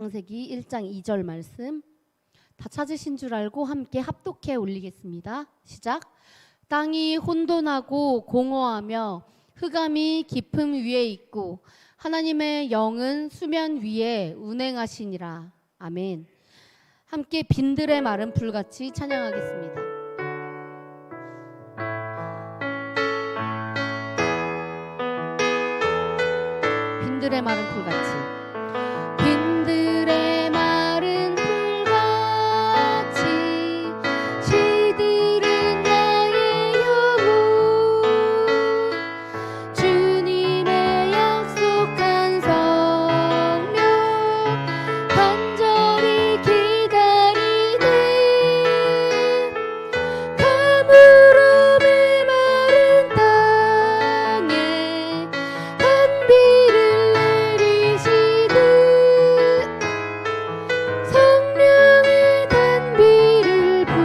창세기 1장 2절 말씀 다 찾으신 줄 알고 함께 합독해 올리겠습니다. 시작. 땅이 혼돈하고 공허하며 흑암이 깊음 위에 있고 하나님의 영은 수면 위에 운행하시니라. 아멘. 함께 빈들의 마른 풀같이 찬양하겠습니다. 빈들의 마른 풀같이. 빈들의 마른 풀같이 시들은 나의 영혼 주님의 약속한 성령 간절히 기다리네 가물어 메마른 땅에 단비를 내리시듯 성령의 단비를 부어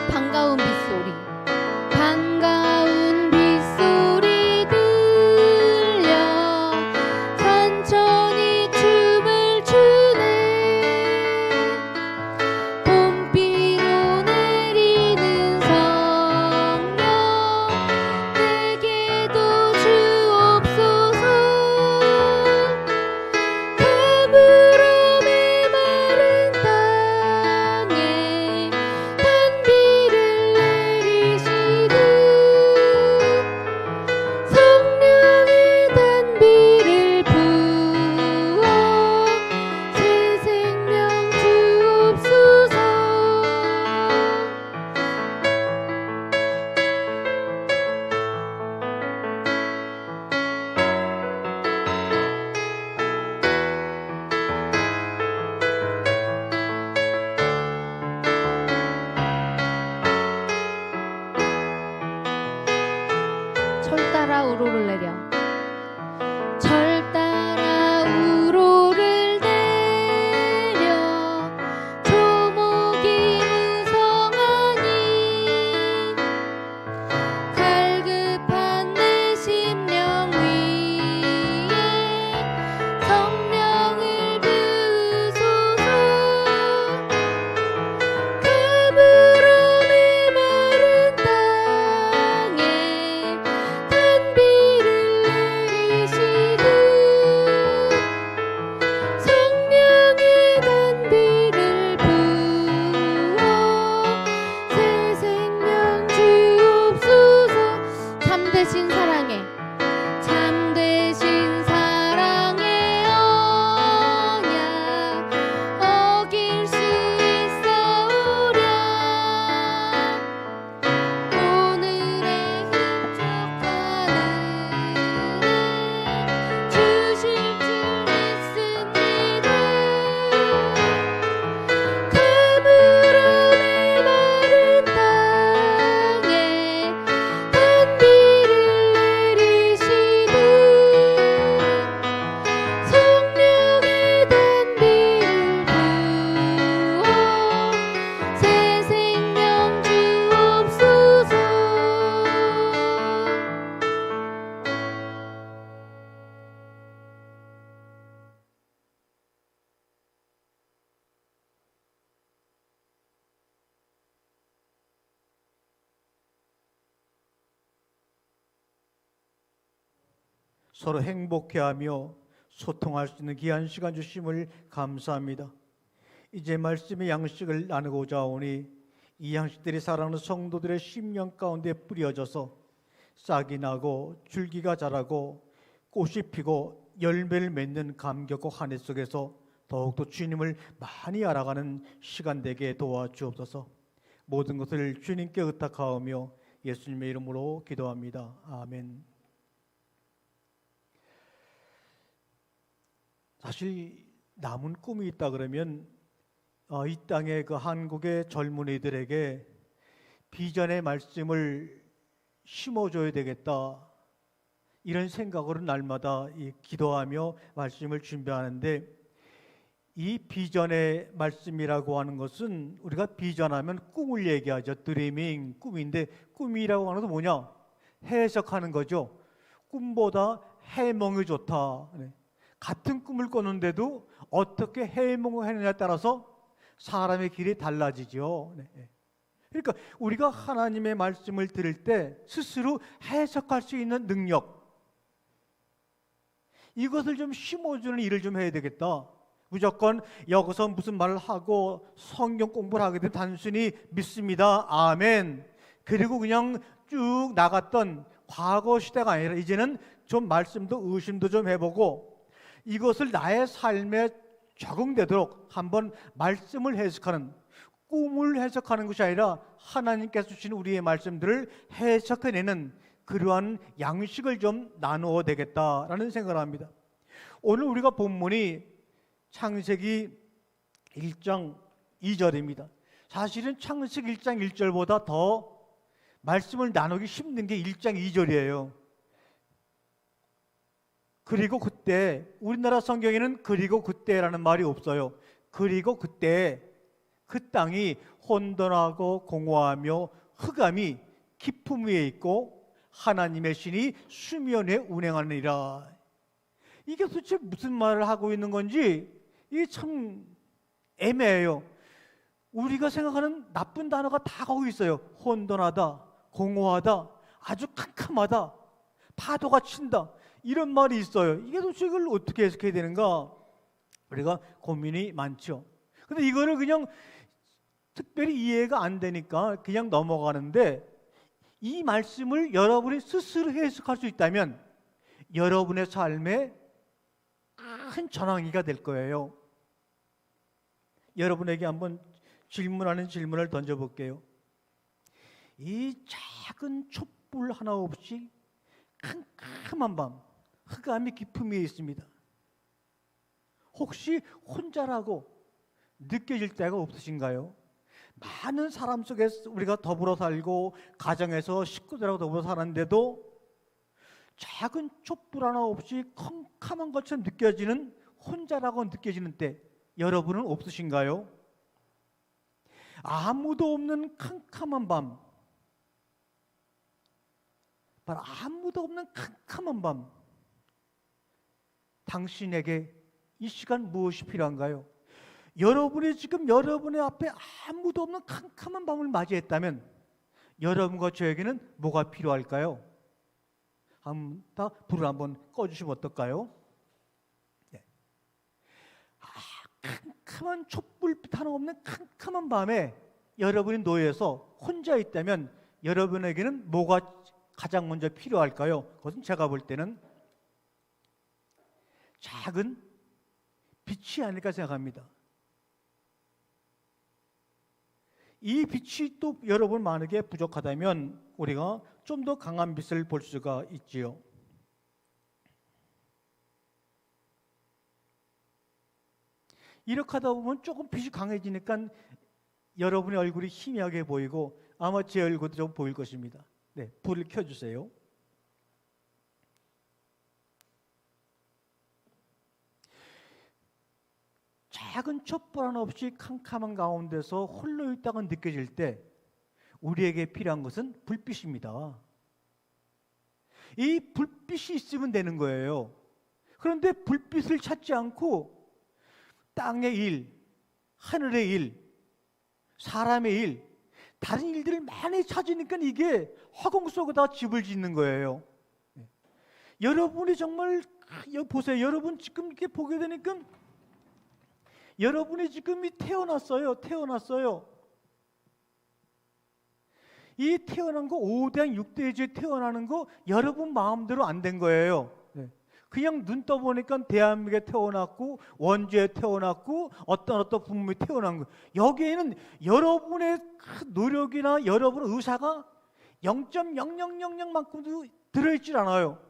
반가운 빗소리 반가운 빗소리 들려 천천히 춤을 추네 봄비로 내리는 성령 내게도 주옵소서 가물어 메마른 땅에 단비를 내리시듯 성령의 단비를 부어 새 생명 주옵소서. 철 따라 우로를 내려 철 따라 우로를 내려 조목이 무성하니 갈급한 내 심령 위에 성령을 부으소서 가물어 메마른 땅에 단비를 내리시듯 성령의 단비를 부어 새 생명 주옵소서. 참되신 사랑에 참되신 사랑의 언약 어길 수 있사오랴 오늘의 흡족한 은혜 주실 줄 믿습니다 가물어 메마른 땅에 단비를 내리시듯 성령의 단비를 부어 새 생명 주옵소서. 서로 행복해하며 소통할 수 있는 귀한 시간 주심을 감사합니다. 이제 말씀의 양식을 나누고자 하오니 이 양식들이 사랑하는 성도들의 심령 가운데 뿌려져서 싹이 나고 줄기가 자라고 꽃이 피고 열매를 맺는 감격과 한 해 속에서 더욱더 주님을 많이 알아가는 시간 되게 도와주옵소서. 모든 것을 주님께 의탁하오며 예수님의 이름으로 기도합니다. 아멘. 사실 남은 꿈이 있다 그러면 이 땅의 그 한국의 젊은이들에게 비전의 말씀을 심어줘야 되겠다 이런 생각으로 날마다 기도하며 말씀을 준비하는데 이 비전의 말씀이라고 하는 것은 우리가 비전하면 꿈을 얘기하죠. 드리밍 꿈인데 꿈이라고 하는 것은 뭐냐? 해석하는 거죠. 꿈보다 해몽이 좋다. 네. 같은 꿈을 꿨는데도 어떻게 해몽을 했느냐에 따라서 사람의 길이 달라지죠. 네. 그러니까 우리가 하나님의 말씀을 들을 때 스스로 해석할 수 있는 능력, 이것을 좀 심어주는 일을 좀 해야 되겠다. 무조건 여기서 무슨 말을 하고 성경 공부를 하게 되면 단순히 믿습니다, 아멘, 그리고 그냥 쭉 나갔던 과거 시대가 아니라 이제는 좀 말씀도 의심도 좀 해보고 이것을 나의 삶에 적응되도록 한번 말씀을 해석하는, 꿈을 해석하는 것이 아니라 하나님께서 주신 우리의 말씀들을 해석해내는 그러한 양식을 좀 나누어야 되겠다라는 생각을 합니다. 오늘 우리가 본문이 창세기 1장 2절입니다. 사실은 창세기 1장 1절보다 더 말씀을 나누기 힘든 게 1장 2절이에요. 그리고 그때, 우리나라 성경에는 그리고 그때라는 말이 없어요. 그리고 그때 그 땅이 혼돈하고 공허하며 흑암이 깊음 위에 있고 하나님의 신이 수면에 운행하느니라. 이게 도대체 무슨 말을 하고 있는 건지 이게 참 애매해요. 우리가 생각하는 나쁜 단어가 다 거기 있어요. 혼돈하다, 공허하다, 아주 캄캄하다, 파도가 친다, 이런 말이 있어요. 이게 도대체 이걸 어떻게 해석해야 되는가? 우리가 고민이 많죠. 근데 이거를 그냥 특별히 이해가 안 되니까 그냥 넘어가는데, 이 말씀을 여러분이 스스로 해석할 수 있다면 여러분의 삶에 큰 전환기가 될 거예요. 여러분에게 한번 질문하는 질문을 던져볼게요. 이 작은 촛불 하나 없이 캄캄한 밤, 흑암이 깊음 위에 있습니다. 혹시 혼자라고 느껴질 때가 없으신가요? 많은 사람 속에 우리가 더불어 살고 가정에서 식구들하고 더불어 사는데도 작은 촛불 하나 없이 컴컴한 것처럼 느껴지는, 혼자라고 느껴지는 때 여러분은 없으신가요? 아무도 없는 캄캄한 밤, 바로 아무도 없는 캄캄한 밤, 당신에게 이 시간 무엇이 필요한가요? 여러분이 지금 여러분의 앞에 아무도 없는 캄캄한 밤을 맞이했다면 여러분과 저에게는 뭐가 필요할까요? 다 불을 한번 꺼주시면 어떨까요? 네. 캄캄한 촛불빛 하나 없는 캄캄한 밤에 여러분이 놓여서 혼자 있다면 여러분에게는 뭐가 가장 먼저 필요할까요? 그것은 제가 볼 때는 작은 빛이 아닐까 생각합니다. 이 빛이 또 여러분 만약에 부족하다면 우리가 좀 더 강한 빛을 볼 수가 있지요. 이렇게 하다 보면 조금 빛이 강해지니까 여러분의 얼굴이 희미하게 보이고 아마 제 얼굴도 좀 보일 것입니다. 네, 불을 켜주세요. 작은 촛불 하나 없이 캄캄한 가운데서 홀로 있다고 느껴질 때 우리에게 필요한 것은 불빛입니다. 이 불빛이 있으면 되는 거예요. 그런데 불빛을 찾지 않고 땅의 일, 하늘의 일, 사람의 일, 다른 일들을 많이 찾으니까 이게 허공 속에다 집을 짓는 거예요. 여러분이 정말 보세요. 여러분 지금 이렇게 보게 되니까 여러분이 지금 태어났어요. 이 태어난 거 5대 6대째 태어나는 거 여러분 마음대로 안 된 거예요. 그냥 눈 떠보니까 대한민국에 태어났고 원주에 태어났고 어떤 부모님이 태어난 거, 여기에는 여러분의 노력이나 여러분의 의사가 0.0000만큼도 들어있질 않아요.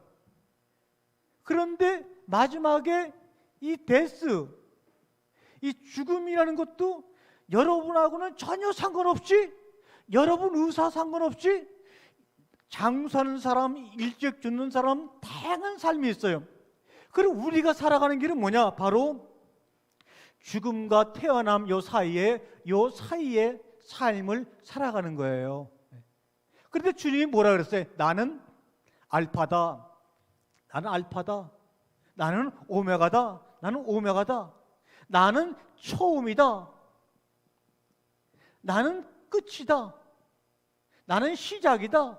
그런데 마지막에 이 데스, 이 죽음이라는 것도 여러분하고는 전혀 상관없이, 여러분 의사 상관없이 장수하는 사람, 일찍 죽는 사람, 다양한 삶이 있어요. 그리고 우리가 살아가는 길은 뭐냐? 바로 죽음과 태어남 요 사이에 삶을 살아가는 거예요. 그런데 주님이 뭐라 그랬어요? 나는 알파다, 나는 알파다. 나는 오메가다. 나는 오메가다. 나는 처음이다. 나는 끝이다. 나는 시작이다.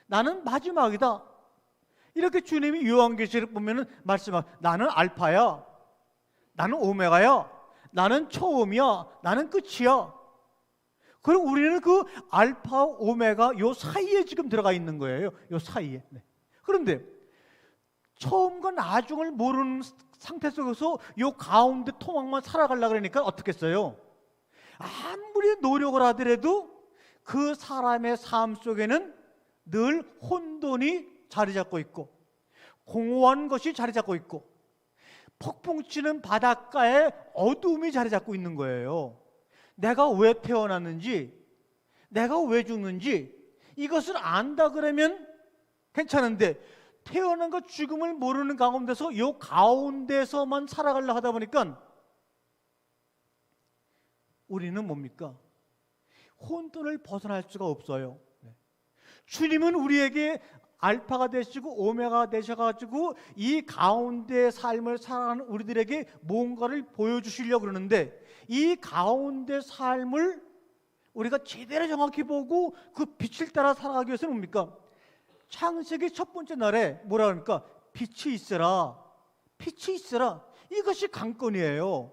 나는 마지막이다. 이렇게 주님이 요한계시를 보면은 말씀하고 나는 알파야. 나는 오메가야. 나는 처음이야. 나는 끝이야. 그럼 우리는 그 알파, 오메가 요 사이에 지금 들어가 있는 거예요. 요 사이에. 네. 그런데 처음과 나중을 모르는 상태 속에서 요 가운데 토막만 살아가려고 그러니까 어떻겠어요? 아무리 노력을 하더라도 그 사람의 삶 속에는 늘 혼돈이 자리 잡고 있고 공허한 것이 자리 잡고 있고 폭풍치는 바닷가에 어두움이 자리 잡고 있는 거예요. 내가 왜 태어났는지, 내가 왜 죽는지 이것을 안다 그러면 괜찮은데 태어난과 죽음을 모르는 가운데서 이 가운데서만 살아가려고 하다 보니까 우리는 뭡니까? 혼돈을 벗어날 수가 없어요. 주님은 우리에게 알파가 되시고 오메가가 되셔가지고 이 가운데 삶을 살아가는 우리들에게 뭔가를 보여주시려고 그러는데 이 가운데 삶을 우리가 제대로 정확히 보고 그 빛을 따라 살아가기 위해서는 뭡니까? 창세기 첫 번째 날에 뭐라 그럽니까? 빛이 있어라. 빛이 있어라. 이것이 관건이에요.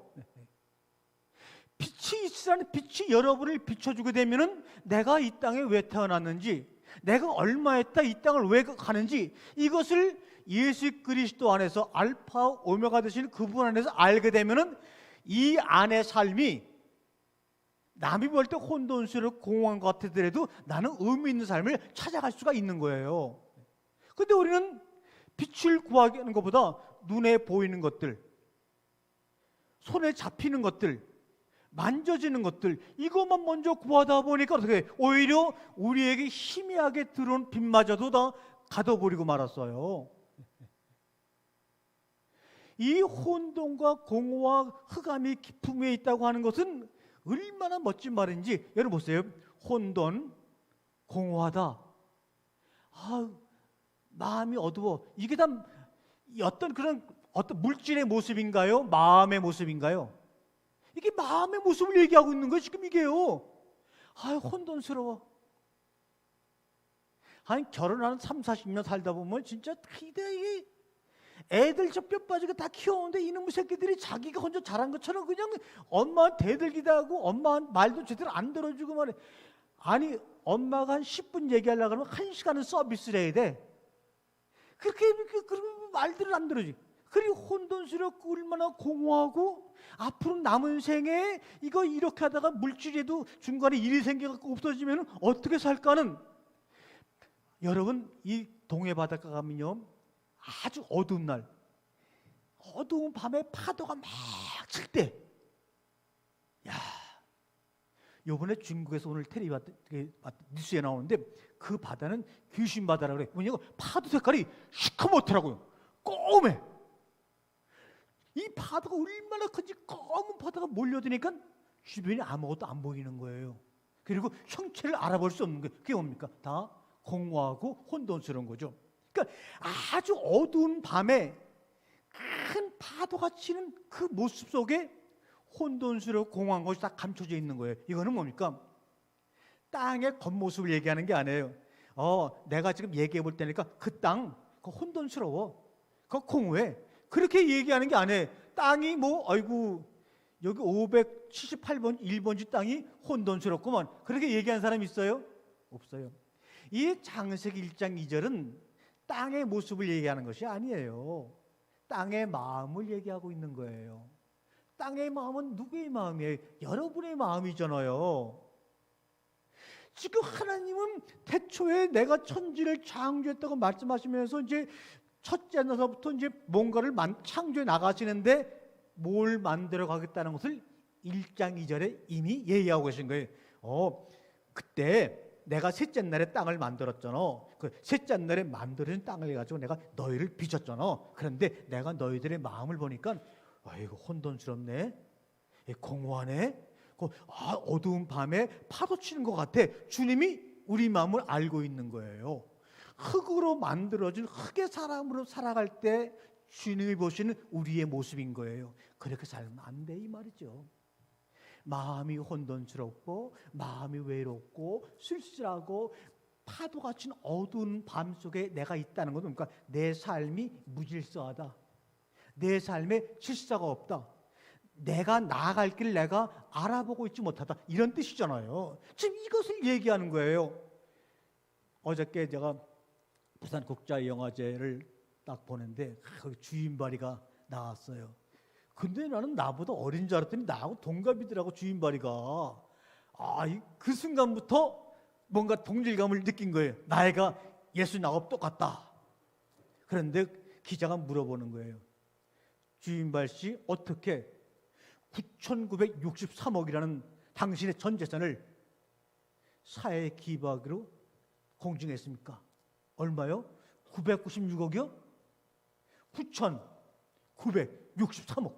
빛이 있으라는 빛이 여러분을 비춰주게 되면은 내가 이 땅에 왜 태어났는지, 내가 얼마했다 이 땅을 왜 가는지 이것을 예수 그리스도 안에서 알파 오메가 되신 그분 안에서 알게 되면은 이 안의 삶이 남이 볼 때 혼돈스럽고 공허한 것 같더라도 나는 의미 있는 삶을 찾아갈 수가 있는 거예요. 그런데 우리는 빛을 구하는 것보다 눈에 보이는 것들, 손에 잡히는 것들, 만져지는 것들 이것만 먼저 구하다 보니까 어떻게 오히려 우리에게 희미하게 들어온 빛마저도 다 가둬버리고 말았어요. 이 혼돈과 공허와 흑암이 깊음 위에 있다고 하는 것은 얼마나 멋진 말인지 여러분 보세요. 혼돈, 공허하다. 마음이 어두워. 이게 다 어떤 물질의 모습인가요? 마음의 모습인가요? 이게 마음의 모습을 얘기하고 있는 거예요. 지금 이게요. 혼돈스러워. 결혼한 3, 40년 살다 보면 진짜 이게 애들 저 뼈 빠지고 다 키워오는데 이놈의 새끼들이 자기가 혼자 잘한 것처럼 그냥 엄마한테 대들기도 하고 엄마 말도 제대로 안 들어주고 말해. 아니 엄마가 한 10분 얘기하려고 하면 1시간은 서비스를 해야 돼. 그러면 말들을 안 들어주지. 그리고 혼돈스럽고 얼마나 공허하고 앞으로 남은 생에 이거 이렇게 하다가 물질에도 중간에 일이 생겨갖고 없어지면 어떻게 살까는 여러분 이 동해 바닷가 가면요 아주 어두운 날 어두운 밤에 파도가 막 칠 때 요번에 중국에서 오늘 뉴스에 나오는데 그 바다는 귀신 바다라고 그래. 왜냐면 파도 색깔이 시커멓더라고요. 꼬매. 이 파도가 얼마나 큰지 검은 파도가 몰려드니까 주변이 아무것도 안 보이는 거예요. 그리고 형체를 알아볼 수 없는 거예요. 그게 뭡니까? 다 공허하고 혼돈스러운 거죠. 그러니까 아주 어두운 밤에 큰 파도가 치는 그 모습 속에 혼돈스럽고 공허한 것이 다 감춰져 있는 거예요. 이거는 뭡니까? 땅의 겉모습을 얘기하는 게 아니에요. 내가 지금 얘기해 볼 때니까 그 땅, 그거 혼돈스러워. 그거 공허해. 그렇게 얘기하는 게 아니에요. 땅이 여기 578번 1번지 땅이 혼돈스럽구만. 그렇게 얘기하는 사람이 있어요? 없어요. 이 창세기 1장 2절은 땅의 모습을 얘기하는 것이 아니에요. 땅의 마음을 얘기하고 있는 거예요. 땅의 마음은 누구의 마음이에요? 여러분의 마음이잖아요. 지금 하나님은 태초에 내가 천지를 창조했다고 말씀하시면서 이제 첫째 날서부터 이제 뭔가를 창조해 나가시는데 뭘 만들어 가겠다는 것을 1장 2절에 이미 예의하고 계신 거예요. 그때 내가 셋째 날에 땅을 만들었잖아. 그 셋째 날에 만들어진 땅을 가지고 내가 너희를 빚었잖아. 그런데 내가 너희들의 마음을 보니까 이거 혼돈스럽네, 공허하네, 어두운 밤에 파도 치는 것 같아. 주님이 우리 마음을 알고 있는 거예요. 흙으로 만들어진 흙의 사람으로 살아갈 때 주님이 보시는 우리의 모습인 거예요. 그렇게 살면 안 돼 이 말이죠. 마음이 혼돈스럽고 마음이 외롭고 쓸쓸하고 파도가 친 어두운 밤 속에 내가 있다는 것은 그러니까 내 삶이 무질서하다. 내 삶에 질서가 없다. 내가 나아갈 길을 내가 알아보고 있지 못하다. 이런 뜻이잖아요. 지금 이것을 얘기하는 거예요. 어저께 제가 부산국제영화제를 딱 보는데 거기 주인바리가 나왔어요. 근데 나는 나보다 어린 줄 알았더니 나하고 동갑이더라고 주인바리가. 그 순간부터 뭔가 동질감을 느낀 거예요. 나이가 69 똑같다. 그런데 기자가 물어보는 거예요. 주인발 씨 어떻게 9,963억이라는 당신의 전 재산을 사회 기부하기로 공증했습니까? 얼마요? 996억이요? 9,963억.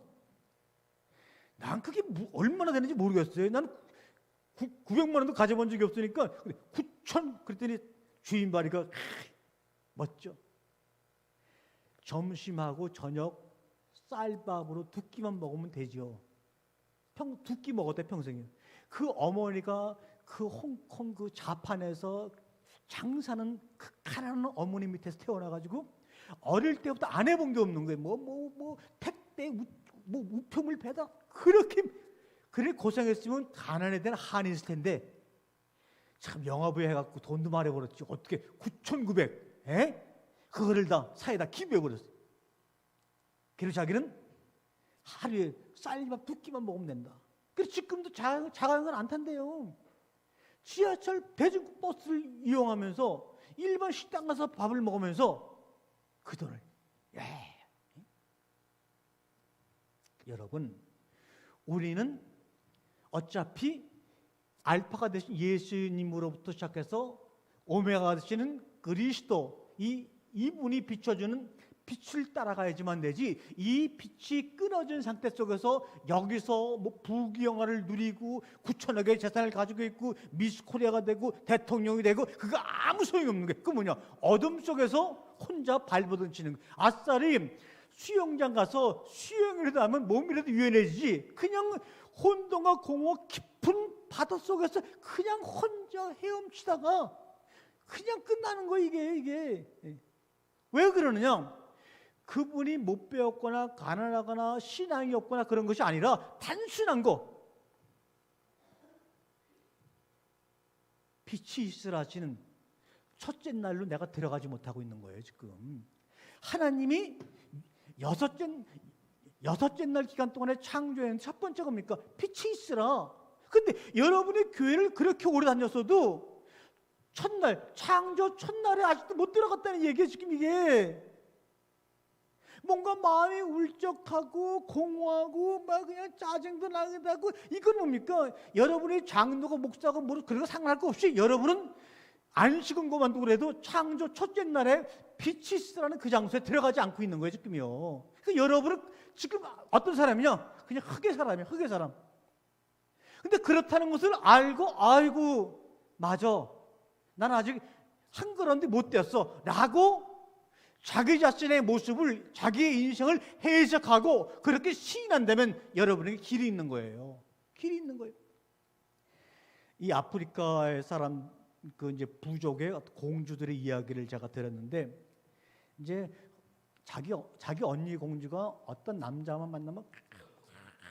난 그게 얼마나 되는지 모르겠어요. 난 900만 원도 가져본 적이 없으니까 9,000 그랬더니 주인발이가 멋져. 점심하고 저녁 쌀밥으로 두 끼만 먹으면 되죠. 두 끼 먹었대 평생에. 그 어머니가 그 홍콩 그 자판에서 장사는 그 가난한 어머니 밑에서 태어나가지고 어릴 때부터 안 해본 게 없는 거예요. 뭐 택배 우편물 배달 그렇게 고생했으면 가난에 대한 한이 있을 텐데 참 영화부에 해갖고 돈도 많이 벌었지. 어떻게 9,900 그거를 다 사이에다 기부해버렸어. 그리고 자기는 하루에 쌀밥 두 끼만 먹으면 된다. 그래서 지금도 자가용을 안 탄대요. 지하철 대중버스를 이용하면서 일반 식당 가서 밥을 먹으면서 그 돈을 여러분, 우리는 어차피 알파가 되신 예수님으로부터 시작해서 오메가가 되시는 그리스도 이분이 비춰주는 빛을 따라가야지만 되지. 이 빛이 끊어진 상태 속에서 여기서 뭐 부귀영화를 누리고 9천억의 재산을 가지고 있고 미스 코리아가 되고 대통령이 되고 그거 아무 소용이 없는 거예요. 그 뭐냐, 어둠 속에서 혼자 발버둥 치는 거예요. 아싸리 수영장 가서 수영이라도 하면 몸이라도 유연해지지. 그냥 혼돈과 공허 깊은 바다 속에서 그냥 혼자 헤엄치다가 그냥 끝나는 거예요. 이게 왜 그러느냐? 그분이 못 배웠거나 가난하거나 신앙이 없거나 그런 것이 아니라 단순한 거. 빛이 있으라지는 첫째 날로 내가 들어가지 못하고 있는 거예요. 지금 하나님이 여섯째 날 기간 동안에 창조한 첫 번째가 뭡니까? 빛이 있으라. 근데 여러분이 교회를 그렇게 오래 다녔어도 첫날, 창조 첫날에 아직도 못 들어갔다는 얘기예요. 지금 이게 뭔가 마음이 울적하고 공허하고 막 그냥 짜증도 나기도 하고. 이건 뭡니까? 여러분이 장로고 목사고 뭐 그런 거 상관할 거 없이 여러분은 안식은 것만도 그래도 창조 첫째 날에 빛이 있으라는 그 장소에 들어가지 않고 있는 거예요. 지금요. 그러니까 여러분은 지금 어떤 사람이냐? 그냥 흙의 사람이야. 흙의 사람. 근데 그렇다는 것을 알고 아이고 맞아, 난 아직 한 걸음도 못 되었어 라고 자기 자신의 모습을, 자기의 인생을 해석하고 그렇게 시인한다면 여러분에게 길이 있는 거예요. 길이 있는 거예요. 이 아프리카의 사람 그 이제 부족의 공주들의 이야기를 제가 들었는데, 이제 자기 언니 공주가 어떤 남자만 만나면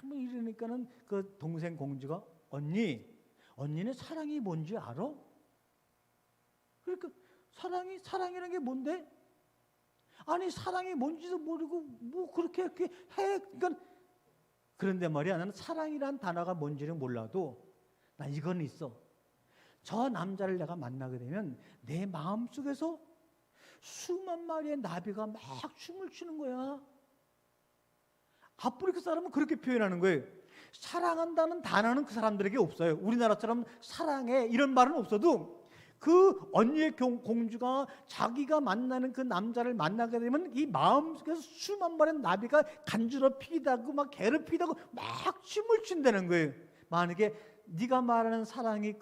뭐 이러니까는 그 동생 공주가 언니는 사랑이 뭔지 알아? 그러니까 사랑이라는 게 뭔데? 아니 사랑이 뭔지도 모르고 뭐 그렇게 해. 그러니까 그런데 말이야, 나는 사랑이란 단어가 뭔지는 몰라도 나 이건 있어. 저 남자를 내가 만나게 되면 내 마음속에서 수만 마리의 나비가 막 춤을 추는 거야. 아프리카 사람은 그렇게 표현하는 거예요. 사랑한다는 단어는 그 사람들에게 없어요. 우리나라처럼 사랑해 이런 말은 없어도 그 언니의 공주가 자기가 만나는 그 남자를 만나게 되면 이 마음속에서 수만 마리의 나비가 간지럽히기도 하고 막 괴롭히기도 하고 막 춤을 춘다는 거예요. 만약에 네가 말하는 사랑이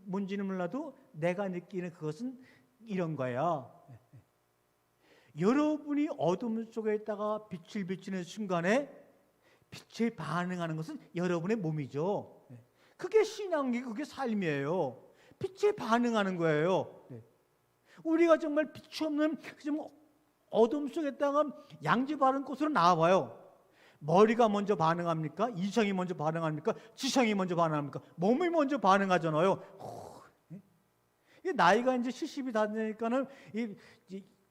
뭔지는 몰라도 내가 느끼는 그것은 이런 거야. 여러분이 어둠 속에 있다가 빛을 비치는 순간에 빛에 반응하는 것은 여러분의 몸이죠. 그게 신앙이, 그게 삶이에요. 빛에 반응하는 거예요. 우리가 정말 빛이 없는 좀 어둠 속에 있다가 양지 바른 곳으로 나와봐요. 머리가 먼저 반응합니까? 이성이 먼저 반응합니까? 지성이 먼저 반응합니까? 몸이 먼저 반응하잖아요. 나이가 이제 70이 다 되니까는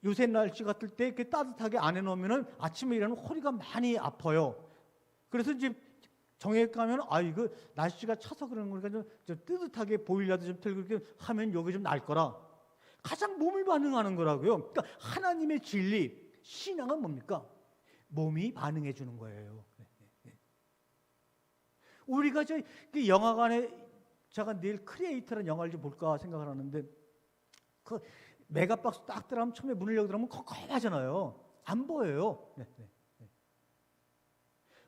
요새 날씨 같을 때 이렇게 따뜻하게 안 해놓으면은 아침에 일어나면 허리가 많이 아파요. 그래서 이제 정액 가면 이거 날씨가 차서 그러는 거니까 좀 뜨뜻하게 보일러도 좀 틀고 이렇게 하면 여기 좀 날 거라. 가장 몸이 반응하는 거라고요. 그러니까 하나님의 진리, 신앙은 뭡니까? 몸이 반응해 주는 거예요. 우리가 그 영화관에 제가 내일 크리에이터라는 영화를 좀 볼까 생각을 하는데 그 메가박스 딱 들어가면 처음에 문을 열고 들어가면 컴컴하잖아요. 안 보여요.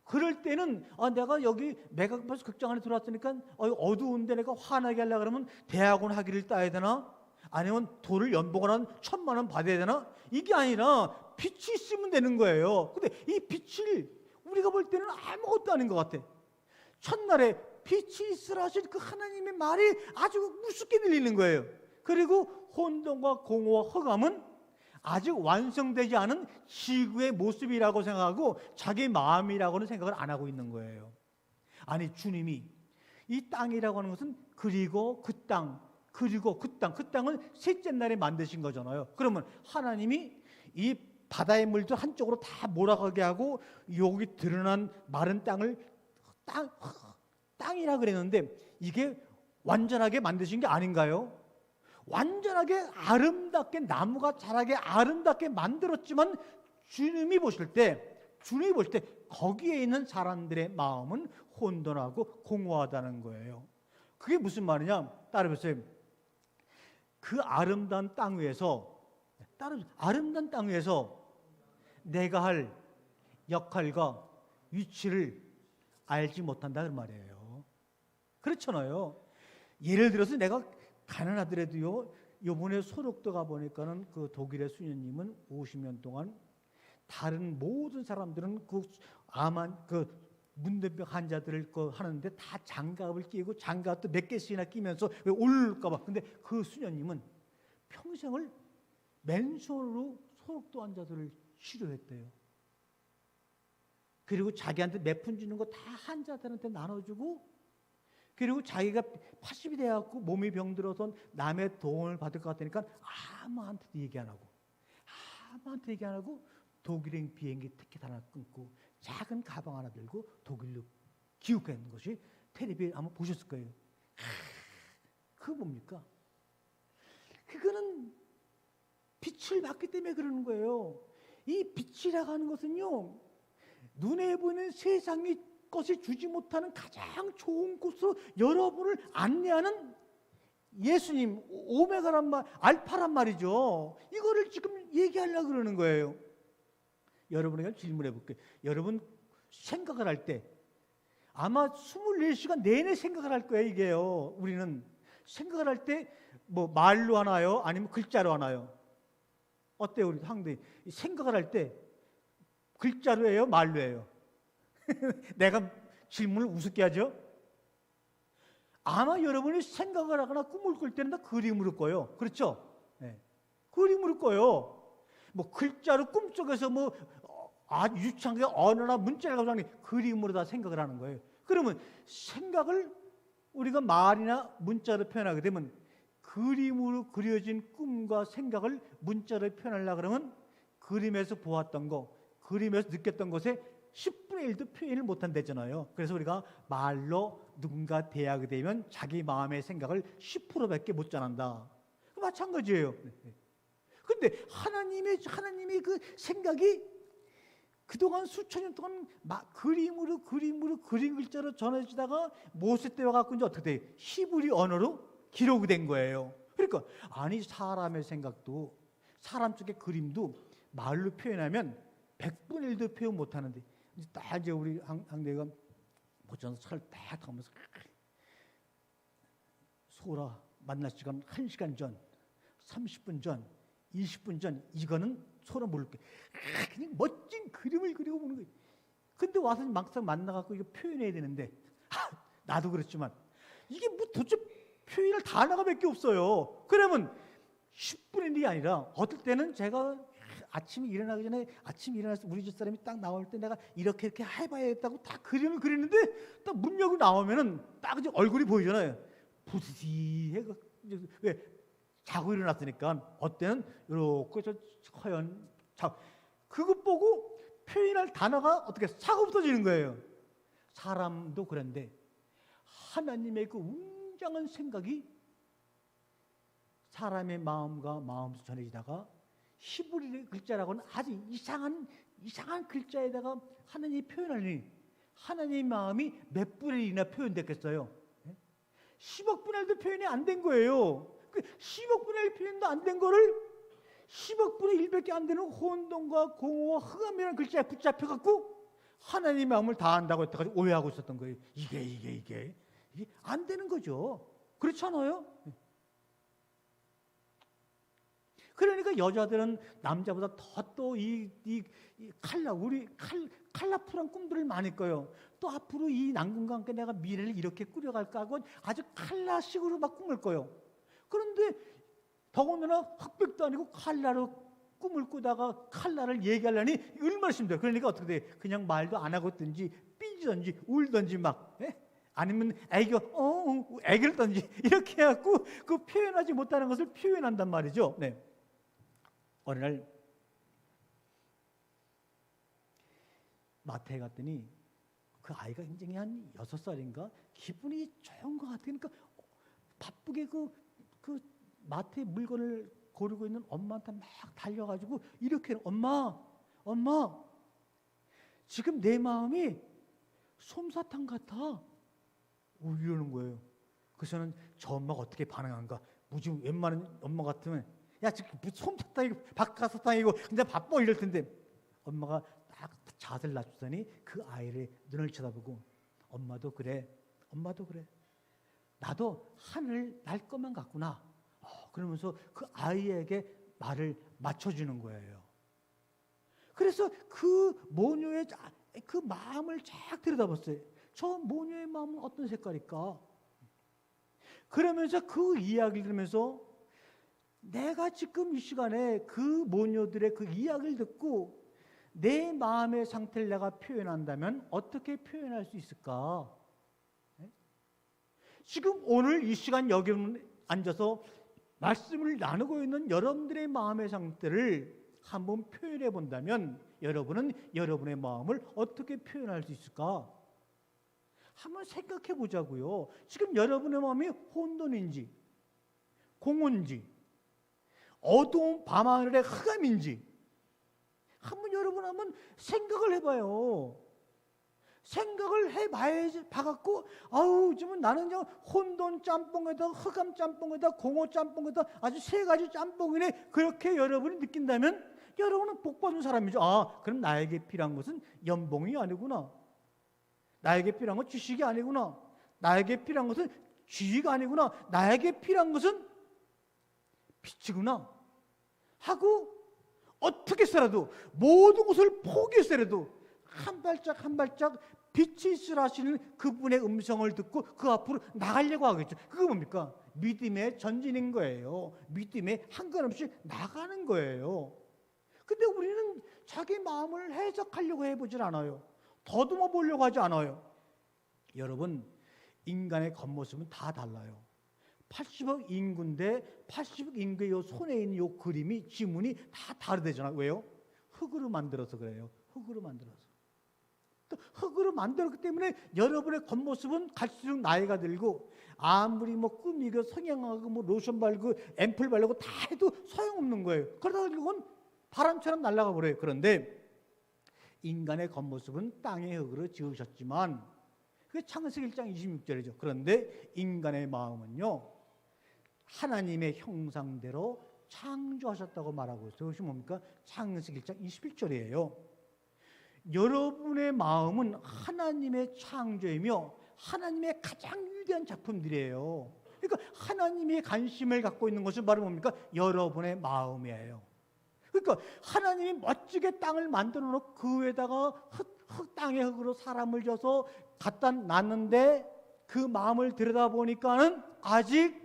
그럴 때는 내가 여기 메가박스 극장 안에 들어왔으니까 어두운데 내가 화나게 하려고 그러면 대학원 학위를 따야 되나? 아니면 돈을 연봉을 한 1,000만 원 받아야 되나? 이게 아니라 빛이 있으면 되는 거예요. 근데 이 빛을 우리가 볼 때는 아무것도 아닌 것 같아. 첫날에 빛이 있으라 하신 그 하나님의 말이 아주 우습게 들리는 거예요. 그리고 혼돈과 공허와 허감은 아직 완성되지 않은 지구의 모습이라고 생각하고 자기 마음이라고는 생각을 안 하고 있는 거예요. 아니, 주님이 이 땅이라고 하는 것은 그리고 그 땅, 그리고 그 땅은 셋째 날에 만드신 거잖아요. 그러면 하나님이 이 바다의 물도 한쪽으로 다 몰아가게 하고 여기 드러난 마른 땅을 땅이라 그랬는데 이게 완전하게 만드신 게 아닌가요? 완전하게 아름답게 나무가 자라게 아름답게 만들었지만 주님이 보실 때 거기에 있는 사람들의 마음은 혼돈하고 공허하다는 거예요. 그게 무슨 말이냐? 따라해보세요. 그 아름다운 땅 위에서 내가 할 역할과 위치를 알지 못한다 그 말이에요. 그렇잖아요. 예를 들어서 내가 가난하더라도요, 요번에 소록도 가보니까는 그 독일의 수녀님은 50년 동안 다른 모든 사람들은 그 문둥병 환자들을 하는데 다 장갑을 끼고 장갑도 몇 개씩이나 끼면서 왜 올릴까봐. 근데 그 수녀님은 평생을 맨손으로 소록도 환자들을 치료했대요. 그리고 자기한테 몇 푼 주는 거 다 환자들한테 나눠주고, 그리고 자기가 80이 돼갖고 몸이 병들어서 남의 도움을 받을 것 같으니까 아무한테도 얘기 안 하고 독일행 비행기 티켓 하나 끊고 작은 가방 하나 들고 독일로 귀국하는 것이 텔레비에 한번 보셨을 거예요. 그거 뭡니까? 그거는 빛을 받기 때문에 그러는 거예요. 이 빛이라고 하는 것은요, 눈에 보이는 세상의 것이 주지 못하는 가장 좋은 곳으로 여러분을 안내하는 예수님, 오메가란 말, 알파란 말이죠. 이거를 지금 얘기하려고 그러는 거예요. 여러분에게 질문해 볼게요. 여러분 생각을 할 때 아마 24시간 내내 생각을 할 거예요. 이게요. 우리는 생각을 할 때 뭐 말로 하나요? 아니면 글자로 하나요? 어때요? 우리 상대 생각을 할 때 글자로 해요? 말로 해요? 내가 질문을 우습게 하죠? 아마 여러분이 생각을 하거나 꿈을 꿀 때는 다 그림으로 꿔요. 그렇죠? 네. 그림으로 꿔요. 뭐 글자로 꿈속에서 아주 유창하게 언어나 문자를 가지고 하는 그림으로 다 생각을 하는 거예요. 그러면 생각을 우리가 말이나 문자로 표현하게 되면 그림으로 그려진 꿈과 생각을 문자로 표현하려고 그러면 그림에서 보았던 거, 그림에서 느꼈던 것에 10분의 1도 표현을 못한다잖아요. 그래서 우리가 말로 누군가 대하게 되면 자기 마음의 생각을 10%밖에 못 전한다. 마찬가지예요. 그런데 하나님의 그 생각이 그동안 수천 년 동안 그림으로 그림 글자로 전해지다가 모세 때 와갖고 이제 어떻게 돼요? 히브리 언어로 기록이 된 거예요. 그러니까 아니 사람의 생각도 사람 쪽의 그림도 말로 표현하면 100분의 1도 표현 못하는데 딱 이제 우리 항대가 보천서 차를 딱 타면서 소라 만날 시간 1시간 전, 30분 전, 20분 전 이거는 서로 모를게. 그냥 멋진 그림을 그리고 보는 거예요. 근데 와서 막상 만나갖고 이거 표현해야 되는데 나도 그렇지만 이게 뭐 도대체 표현할 단어가 몇 개 없어요. 그러면 10분의 1이 아니라 어떨 때는 제가 아침에 일어나기 전에 아침에 일어나서 우리 집사람이 딱 나올 때 내가 이렇게 해봐야겠다고 딱 그림을 그리는데 딱 문 열고 나오면은 딱 이제 얼굴이 보이잖아요. 부지해. 왜? 자고 일어났으니까 어때는 이렇게 저 허연 그것 보고 표현할 단어가 어떻게 싹 없어지는 거예요. 사람도 그런데 하나님의 그 웅장한 생각이 사람의 마음과 마음에서 전해지다가 히브리 글자라고는 아주 이상한 글자에다가 하나님이 표현하니 하나님의 마음이 몇 분의 1이나 표현됐겠어요? 10억 분의 1도 표현이 안 된 거예요. 그 10억 분의 1 표현도 안 된 거를 10억 분의 1밖에 안 되는 혼돈과 공허와 흑암이라는 글자에 붙잡혀갖고 하나님의 마음을 다 안다고 여태까지 오해하고 있었던 거예요. 이게 안 되는 거죠. 그렇지 않아요? 그러니까 여자들은 남자보다 더 또 이 칼라풀한 꿈들을 많이 꿔요. 또 앞으로 이 남궁과 함께 내가 미래를 이렇게 꾸려갈까 하고 아주 칼라식으로 막 꿈을 꿔요. 그런데 더군다나 흑백도 아니고 칼라로 꿈을 꾸다가 칼라를 얘기하려니 얼마나 힘들어요. 그러니까 어떻게 돼? 그냥 말도 안 하고 있든지 삐지든지 울든지 막 아니면 애기를 던지 이렇게 해갖고 그 표현하지 못하는 것을 표현한단 말이죠. 네. 어느 날 마트에 갔더니 그 아이가 굉장히 한 6살인가 기분이 좋은 것 같으니까 바쁘게 그 마트에 물건을 고르고 있는 엄마한테 막 달려가지고 이렇게 엄마 지금 내 마음이 솜사탕 같아 이러는 거예요. 그래서는 저 엄마가 어떻게 반응한가 뭐지 웬만한 엄마 같으면 야 지금 솜사탕이고 박하사탕이고 근데 바빠 이럴 텐데 엄마가 딱 자세를 낮추더니 그 아이를 눈을 쳐다보고 엄마도 그래 나도 하늘 날 것만 같구나 그러면서 그 아이에게 말을 맞춰주는 거예요. 그래서 그 모녀의 그 마음을 쫙 들여다봤어요. 저 모녀의 마음은 어떤 색깔일까? 그러면서 그 이야기를 들으면서 내가 지금 이 시간에 그 모녀들의 그 이야기를 듣고 내 마음의 상태를 내가 표현한다면 어떻게 표현할 수 있을까? 지금 오늘 이 시간 여기 앉아서 말씀을 나누고 있는 여러분들의 마음의 상태를 한번 표현해 본다면 여러분은 여러분의 마음을 어떻게 표현할 수 있을까? 한번 생각해 보자고요. 지금 여러분의 마음이 혼돈인지 공허인지 어두운 밤하늘의 흑암인지 한번 여러분 한번 생각을 해봐요. 생각을 해봐갖고 지금 나는 그냥 혼돈 짬뽕에다 흑암 짬뽕에다 공허 짬뽕에다 아주 세 가지 짬뽕이네 그렇게 여러분이 느낀다면 여러분은 복 받은 사람이죠. 그럼 나에게 필요한 것은 연봉이 아니구나. 나에게 필요한 건 주식이 아니구나. 나에게 필요한 것은 지위가 아니구나. 나에게 필요한 것은 빛이구나 하고 어떻게 해서라도 모든 것을 포기해서라도 한 발짝 한 발짝 빛이 있으라 하시는 그분의 음성을 듣고 그 앞으로 나가려고 하겠죠. 그거 뭡니까? 믿음의 전진인 거예요. 믿음의 한 걸음씩 나가는 거예요. 근데 우리는 자기 마음을 해석하려고 해보질 않아요. 더듬어 보려고 하지 않아요. 여러분, 인간의 겉모습은 다 달라요. 80억 인구인데 80억 인구의 요 손에 있는 요 그림이 지문이 다 다르대잖아요. 왜요? 흙으로 만들어서 그래요. 흙으로 만들어서. 또 흙으로 만들었기 때문에 여러분의 겉모습은 갈수록 나이가 들고 아무리 뭐 꾸미고 성형하고 뭐 로션 바르고 앰플 바르고 다 해도 소용없는 거예요. 그러다가 결국은 바람처럼 날아가 버려요. 그런데 인간의 겉모습은 땅의 흙으로 지으셨지만 그게 창세기 1장 26절이죠. 그런데 인간의 마음은요 하나님의 형상대로 창조하셨다고 말하고 있어요. 그것이 뭡니까? 창세기 1장 21절이에요. 여러분의 마음은 하나님의 창조이며 하나님의 가장 위대한 작품들이에요. 그러니까 하나님의 관심을 갖고 있는 것은 바로 뭡니까? 여러분의 마음이에요. 그러니까 하나님이 멋지게 땅을 만들어 놓고 그 위에다가 땅의 흙으로 사람을 줘서 갖다 놨는데 그 마음을 들여다보니까는 아직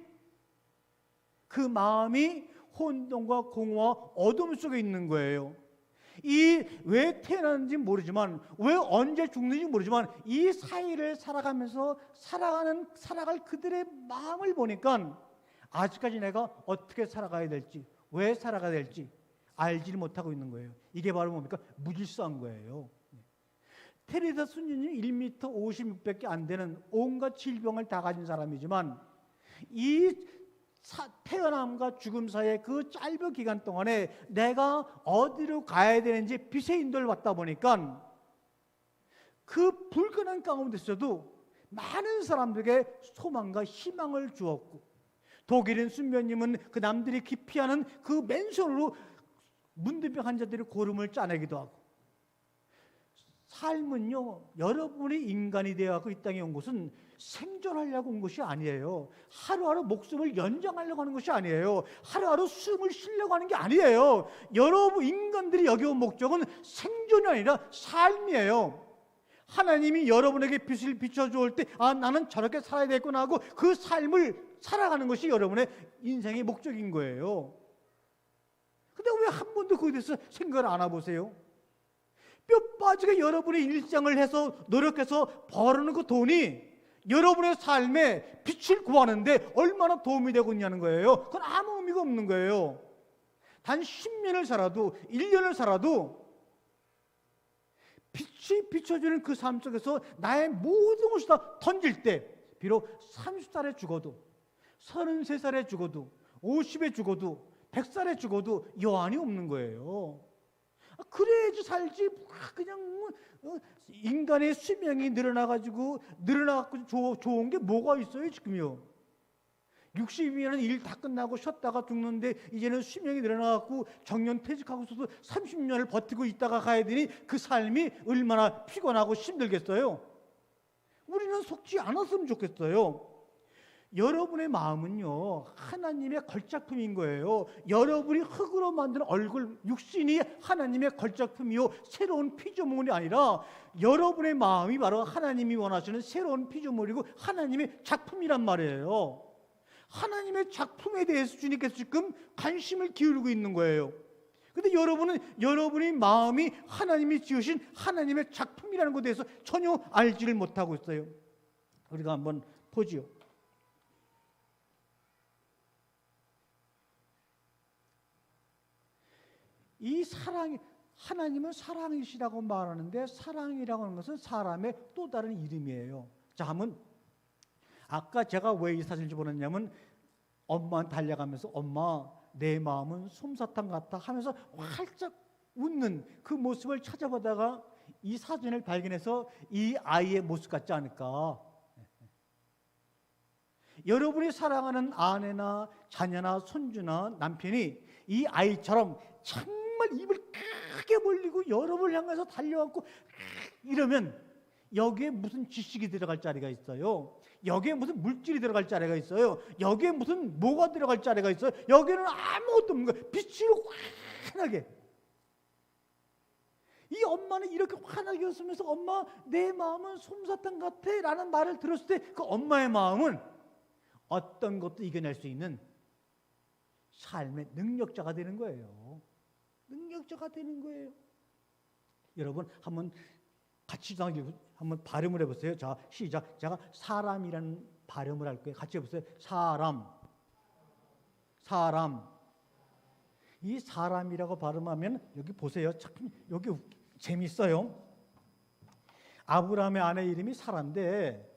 그 마음이 혼돈과 공허와 어둠 속에 있는 거예요. 이 왜 태어났는지 모르지만, 왜 언제 죽는지 모르지만, 이 사이를 살아가면서 살아갈 그들의 마음을 보니까 아직까지 내가 어떻게 살아가야 될지, 왜 살아가야 될지 알지를 못하고 있는 거예요. 이게 바로 뭡니까? 무질서한 거예요. 테레사 순년이 1m 56밖에 안 되는 온갖 질병을 다 가진 사람이지만, 이 태어남과 죽음 사이의 그 짧은 기간 동안에 내가 어디로 가야 되는지 빛의 인도를 받다 보니까 그 불가능한 가운데서도 많은 사람들에게 소망과 희망을 주었고, 독일인 순면님은 그 남들이 기피하는 그 맨손으로 문둥병 환자들의 고름을 짜내기도 하고, 삶은요, 여러분이 인간이 되어서 이 땅에 온 것은 생존하려고 온 것이 아니에요. 하루하루 목숨을 연장하려고 하는 것이 아니에요. 하루하루 숨을 쉬려고 하는 게 아니에요. 여러분 인간들이 여기 온 목적은 생존이 아니라 삶이에요. 하나님이 여러분에게 빛을 비춰주올 때, 아, 나는 저렇게 살아야 되겠구나 하고 그 삶을 살아가는 것이 여러분의 인생의 목적인 거예요. 근데 왜 한 번도 그에 대해서 생각을 안 해보세요? 뼈 빠지게 여러분의 일상을 해서 노력해서 벌어놓은 그 돈이 여러분의 삶에 빛을 구하는데 얼마나 도움이 되고 있냐는 거예요. 그건 아무 의미가 없는 거예요. 단 10년을 살아도 1년을 살아도 빛이 비춰주는 그 삶 속에서 나의 모든 것을 다 던질 때, 비록 30살에 죽어도 33살에 죽어도 50에 죽어도 100살에 죽어도 여한이 없는 거예요. 그래야지 살지. 그냥 인간의 수명이 늘어나가지고 좋은 게 뭐가 있어요 지금요. 60이면 일 다 끝나고 쉬었다가 죽는데, 이제는 수명이 늘어나갖고 정년 퇴직하고서도 30년을 버티고 있다가 가야 되니 그 삶이 얼마나 피곤하고 힘들겠어요. 우리는 속지 않았으면 좋겠어요. 여러분의 마음은요, 하나님의 걸작품인 거예요. 여러분이 흙으로 만든 얼굴, 육신이 하나님의 걸작품이요, 새로운 피조물이 아니라 여러분의 마음이 바로 하나님이 원하시는 새로운 피조물이고 하나님의 작품이란 말이에요. 하나님의 작품에 대해서 주님께서 지금 관심을 기울이고 있는 거예요. 근데 여러분은 여러분의 마음이 하나님이 지으신 하나님의 작품이라는 것에 대해서 전혀 알지를 못하고 있어요. 우리가 한번 보지요. 이 사랑이, 하나님은 사랑이시라고 말하는데, 사랑이라고 하는 것은 사람의 또 다른 이름이에요. 자, 한번, 아까 제가 왜 이 사진을 보냈냐면, 엄마한테 달려가면서 엄마, 내 마음은 솜사탕 같아 하면서 활짝 웃는 그 모습을 찾아보다가 이 사진을 발견해서 이 아이의 모습 같지 않을까. 여러분이 사랑하는 아내나 자녀나 손주나 남편이 이 아이처럼 정말 입을 크게 벌리고 여러분을 향해서 달려왔고 이러면 여기에 무슨 지식이 들어갈 자리가 있어요? 여기에 무슨 물질이 들어갈 자리가 있어요? 여기에 무슨 뭐가 들어갈 자리가 있어요? 여기는 아무것도 없는 거예요. 빛으로 환하게. 이 엄마는 이렇게 환하게 웃으면서 엄마, 내 마음은 솜사탕 같아 라는 말을 들었을 때 그 엄마의 마음은 어떤 것도 이겨낼 수 있는 삶의 능력자가 되는 거예요. 능력자가 되는 거예요. 여러분 한번 같이 한번 발음을 해보세요. 자, 시작. 제가 사람이라는 발음을 할 거예요. 같이 해보세요. 사람. 이 사람이라고 발음하면 여기 보세요. 참 여기 재밌어요. 아브라함의 아내 이름이 사라인데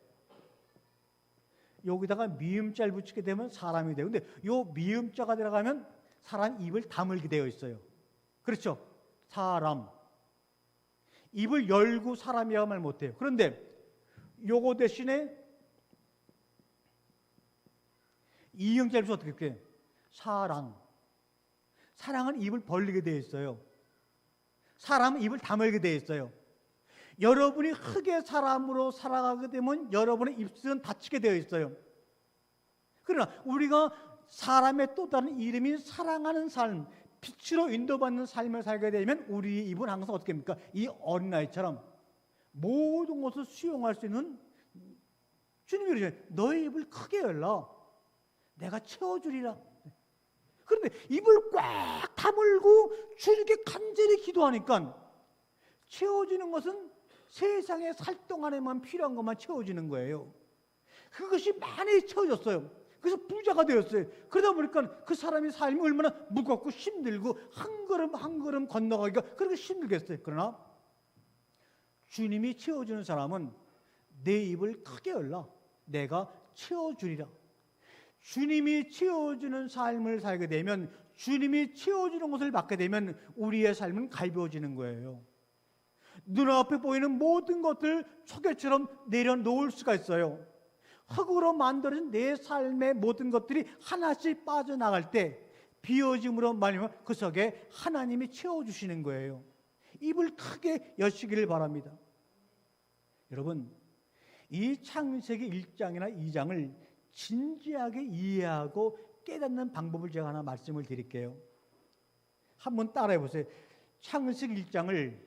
여기다가 미음자를 붙이게 되면 사람이 돼요. 근데 요 미음자가 들어가면 사람 입을 다물게 되어 있어요. 그렇죠? 사람. 입을 열고 사람이라고 말 못해요. 그런데 요거 대신에 이음자를 붙여서 어떻게 해요? 사랑. 사랑은 입을 벌리게 되어 있어요. 사람은 입을 다물게 되어 있어요. 여러분이 흙의 사람으로 살아가게 되면 여러분의 입술은 닫히게 되어 있어요. 그러나 우리가 사람의 또 다른 이름인 사랑하는 삶, 빛으로 인도받는 삶을 살게 되면 우리 입은 항상 어떻게 합니까? 이 어린아이처럼 모든 것을 수용할 수 있는, 주님이 그러잖아요. 너의 입을 크게 열라. 내가 채워주리라. 그런데 입을 꽉 다물고 주님께 간절히 기도하니까 채워지는 것은 세상에 살 동안에만 필요한 것만 채워지는 거예요. 그것이 많이 채워졌어요. 그래서 부자가 되었어요. 그러다 보니까 그 사람의 삶이 얼마나 무겁고 힘들고 한 걸음 한 걸음 건너가기가 그렇게 힘들겠어요. 그러나 주님이 채워주는 사람은 내 입을 크게 열라. 내가 채워주리라. 주님이 채워주는 삶을 살게 되면, 주님이 채워주는 것을 받게 되면 우리의 삶은 가벼워지는 거예요. 눈앞에 보이는 모든 것들 초계처럼 내려놓을 수가 있어요. 흙으로 만들어진 내 삶의 모든 것들이 하나씩 빠져나갈 때 비워짐으로 말미암아 그 속에 하나님이 채워주시는 거예요. 입을 크게 여시기를 바랍니다. 여러분, 이 창세기 1장이나 2장을 진지하게 이해하고 깨닫는 방법을 제가 하나 말씀을 드릴게요. 한번 따라해 보세요. 창세기 1장을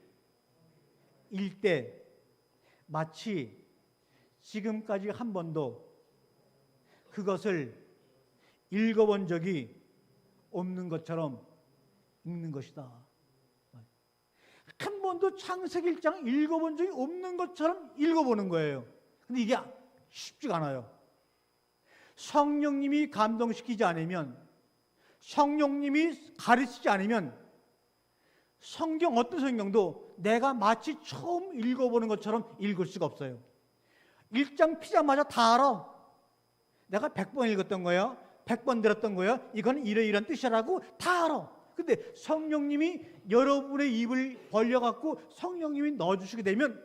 읽때 마치 지금까지 한 번도 그것을 읽어본 적이 없는 것처럼 읽는 것이다. 한 번도 창세기 1장 읽어본 적이 없는 것처럼 읽어보는 거예요. 근데 이게 쉽지가 않아요. 성령님이 감동시키지 않으면, 성령님이 가르치지 않으면 성경, 어떤 성경도 내가 마치 처음 읽어보는 것처럼 읽을 수가 없어요. 1장 피자마자 다 알아. 내가 100번 읽었던 거야, 100번 들었던 거야, 이건 이러이러한 뜻이라고 다 알아. 근데 성령님이 여러분의 입을 벌려갖고 성령님이 넣어주시게 되면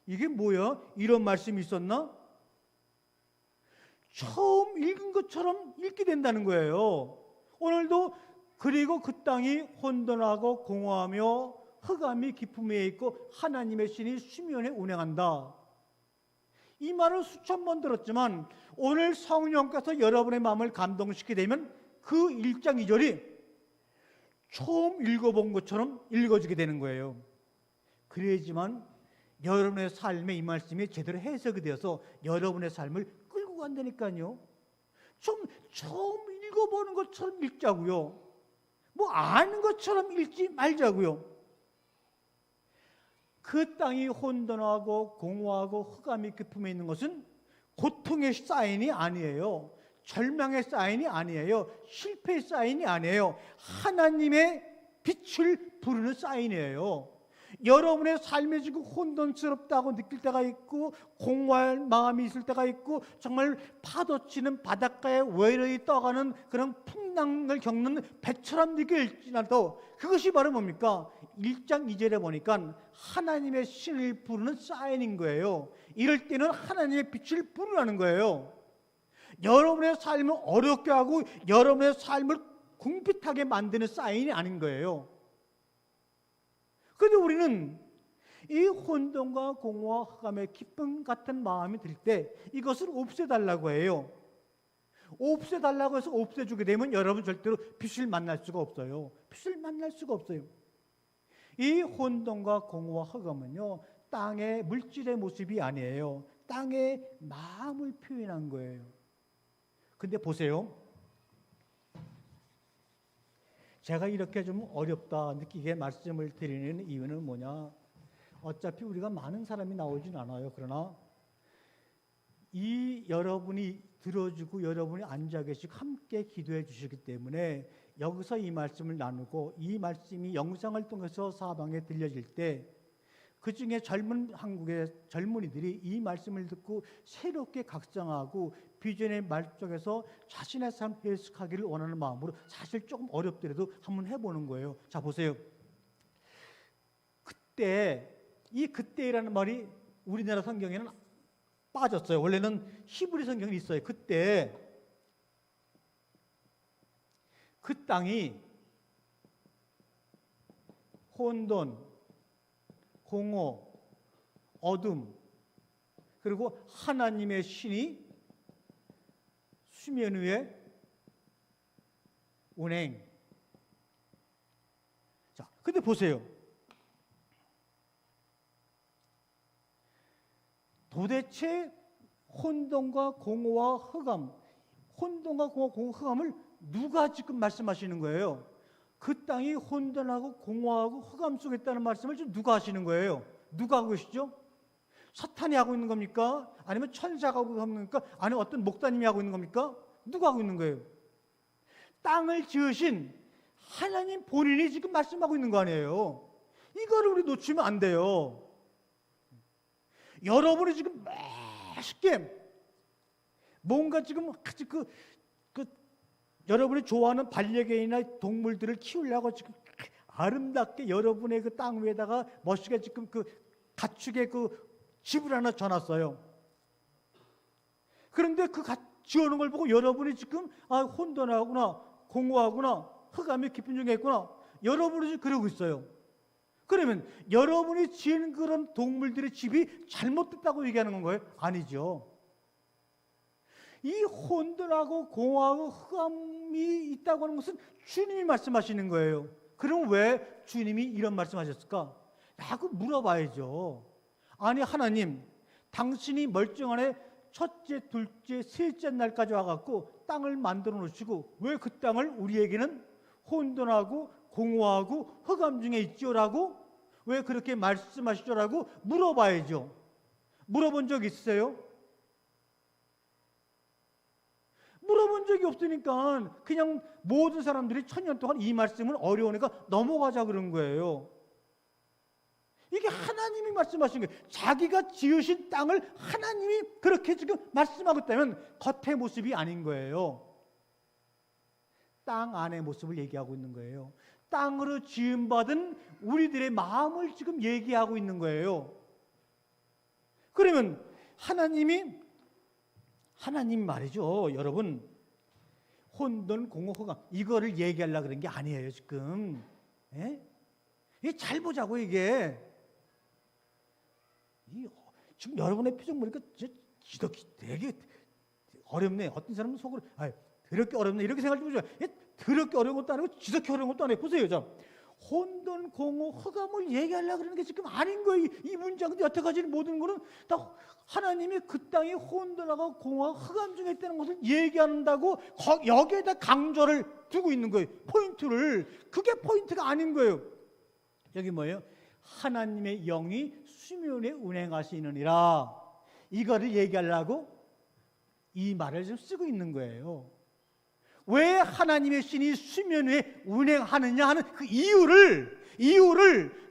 이게 뭐야? 이런 말씀이 있었나? 처음 읽은 것처럼 읽게 된다는 거예요. 오늘도 그리고 그 땅이 혼돈하고 공허하며 흑암이 깊음에 있고 하나님의 신이 수면에 운행한다. 이 말을 수천 번 들었지만 오늘 성령께서 여러분의 마음을 감동시키게 되면 그 1장 2절이 처음 읽어본 것처럼 읽어지게 되는 거예요. 그래야지만 여러분의 삶에 이 말씀이 제대로 해석이 되어서 여러분의 삶을 끌고 간다니까요. 좀 처음 읽어보는 것처럼 읽자고요. 뭐 아는 것처럼 읽지 말자고요. 그 땅이 혼돈하고 공허하고 흑암이 깊음에 있는 것은 고통의 사인이 아니에요. 절망의 사인이 아니에요. 실패의 사인이 아니에요. 하나님의 빛을 부르는 사인이에요. 여러분의 삶에 지금 혼돈스럽다고 느낄 때가 있고 공허할 마음이 있을 때가 있고 정말 파도치는 바닷가에 외로이 떠가는 그런 풍랑을 겪는 배처럼 느낄지라도 그것이 바로 뭡니까? 1장 2절에 보니까 하나님의 신을 부르는 사인인 거예요. 이럴 때는 하나님의 빛을 부르라는 거예요. 여러분의 삶을 어렵게 하고 여러분의 삶을 궁핍하게 만드는 사인이 아닌 거예요. 그런데 우리는 이 혼돈과 공허와 흑암의 기쁨 같은 마음이 들 때 이것을 없애달라고 해요. 없애달라고 해서 없애주게 되면 여러분 절대로 빛을 만날 수가 없어요. 빛을 만날 수가 없어요. 이 혼돈과 공허와 흑암은요, 땅의 물질의 모습이 아니에요. 땅의 마음을 표현한 거예요. 근데 보세요. 제가 이렇게 좀 어렵다 느끼게 말씀을 드리는 이유는 뭐냐? 어차피 우리가 많은 사람이 나오진 않아요. 그러나 이 여러분이 들어주고 여러분이 앉아 계시고 함께 기도해 주시기 때문에 여기서 이 말씀을 나누고 이 말씀이 영상을 통해서 사방에 들려질 때 그중에 젊은 한국의 젊은이들이 이 말씀을 듣고 새롭게 각성하고 비전의 말 속에서 자신의 삶 해석하기를 원하는 마음으로 사실 조금 어렵더라도 한번 해보는 거예요. 자, 보세요. 그때, 이 그때라는 말이 우리나라 성경에는 빠졌어요. 원래는 히브리 성경이 있어요. 그때 그 땅이 혼돈, 공허, 어둠, 그리고 하나님의 신이 수면 위에 운행, 근데 보세요. 도대체 혼돈과 공허와 흑암, 혼돈과 공허, 흑암을 누가 지금 말씀하시는 거예요? 그 땅이 혼돈하고 공허하고 흑암 속에 있다는 말씀을 지금 누가 하시는 거예요? 누가 하고 계시죠? 사탄이 하고 있는 겁니까? 아니면 천사가 하고 있는 겁니까? 아니면 어떤 목사님이 하고 있는 겁니까? 누가 하고 있는 거예요? 땅을 지으신 하나님 본인이 지금 말씀하고 있는 거 아니에요? 이거를 우리 놓치면 안 돼요. 여러분이 지금 맛있게 뭔가 지금 여러분이 좋아하는 반려견이나 동물들을 키우려고 지금 아름답게 여러분의 그 땅 위에다가 멋지게 지금 그 가축의 그 집을 하나 져놨어요. 그런데 그 지어놓은 걸 보고 여러분이 지금 혼돈하구나, 공허하구나, 흑암이 깊은 중에 있구나, 여러분이 지금 그러고 있어요. 그러면 여러분이 지은 그런 동물들의 집이 잘못됐다고 얘기하는 거예요? 아니죠. 이 혼돈하고 공허하고 흑암이 있다고 하는 것은 주님이 말씀하시는 거예요. 그럼 왜 주님이 이런 말씀하셨을까? 라고 물어봐야죠. 아니 하나님, 당신이 멀쩡하네 첫째, 둘째, 셋째 날까지 와갖고 땅을 만들어 놓으시고 왜 그 땅을 우리에게는 혼돈하고 공허하고 흑암 중에 있지요라고 왜 그렇게 말씀하시죠라고 물어봐야죠. 물어본 적 있으세요? 물어본 적이 없으니까 그냥 모든 사람들이 1000년 동안 이 말씀은 어려우니까 넘어가자 그런 거예요. 이게 하나님이 말씀하신 거예요. 자기가 지으신 땅을 하나님이 그렇게 지금 말씀하고 있다면 겉의 모습이 아닌 거예요. 땅 안의 모습을 얘기하고 있는 거예요. 땅으로 지음받은 우리들의 마음을 지금 얘기하고 있는 거예요. 그러면 하나님 말이죠. 여러분, 혼돈, 공허, 흑암 이거를 얘기하려고 그런 게 아니에요. 지금 이게 잘 보자고 이게. 지금 여러분의 표정 보니까 지독히 되게 어렵네. 어떤 사람은 속으로 더럽게 어렵네 이렇게 생각해 보죠. 더럽게 어려운 것도 아니고 지독히 어려운 것도 아니고 보세요. 자, 혼돈, 공허, 흑암을 얘기하려고 그러는 게 지금 아닌 거예요. 이 문장들 여태까지 모든 거는 다 하나님이 그 땅에 혼돈하고 공허, 흑암 중에 있다는 것을 얘기한다고 여기에다 강조를 두고 있는 거예요. 포인트를. 그게 포인트가 아닌 거예요. 여기 뭐예요? 하나님의 영이 수면에 운행하시느니라. 이거를 얘기하려고 이 말을 좀 쓰고 있는 거예요. 왜 하나님의 신이 수면 위에 운행하느냐 하는 그 이유를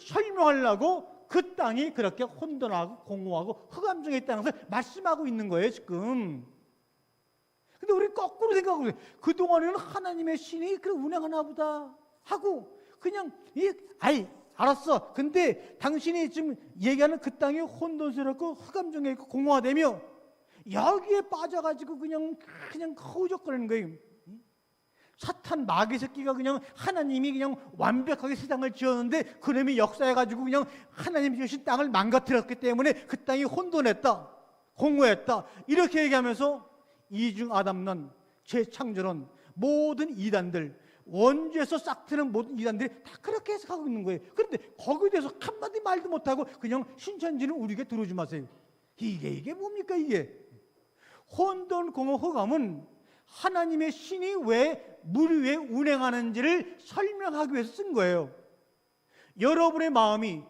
설명하려고 그 땅이 그렇게 혼돈하고 공허하고 흑암 중에 있다는 것을 말씀하고 있는 거예요 지금. 근데 우리 거꾸로 생각하고 있어요. 그동안에는 하나님의 신이 그렇게 운행하나 보다 하고 그냥 알았어. 근데 당신이 지금 얘기하는 그 땅이 혼돈스럽고 흑암 중에 있고 공허하다며 여기에 빠져가지고 그냥 허우적거리는 거예요. 사탄 마귀 새끼가 그냥 하나님이 그냥 완벽하게 세상을 지었는데 그놈이 역사해가지고 그냥 하나님이 지으신 땅을 망가뜨렸기 때문에 그 땅이 혼돈했다, 공허했다 이렇게 얘기하면서 이중 아담론, 재창조론, 모든 이단들, 원죄에서 싹트는 모든 이단들이 다 그렇게 해석하고 있는 거예요. 그런데 거기에 대해서 한마디 말도 못하고 그냥 신천지는 우리에게 들어오지 마세요. 이게 뭡니까 이게? 혼돈, 공허, 흑암은 하나님의 신이 왜 물 위에 운행하는지를 설명하기 위해서 쓴 거예요. 여러분의 마음이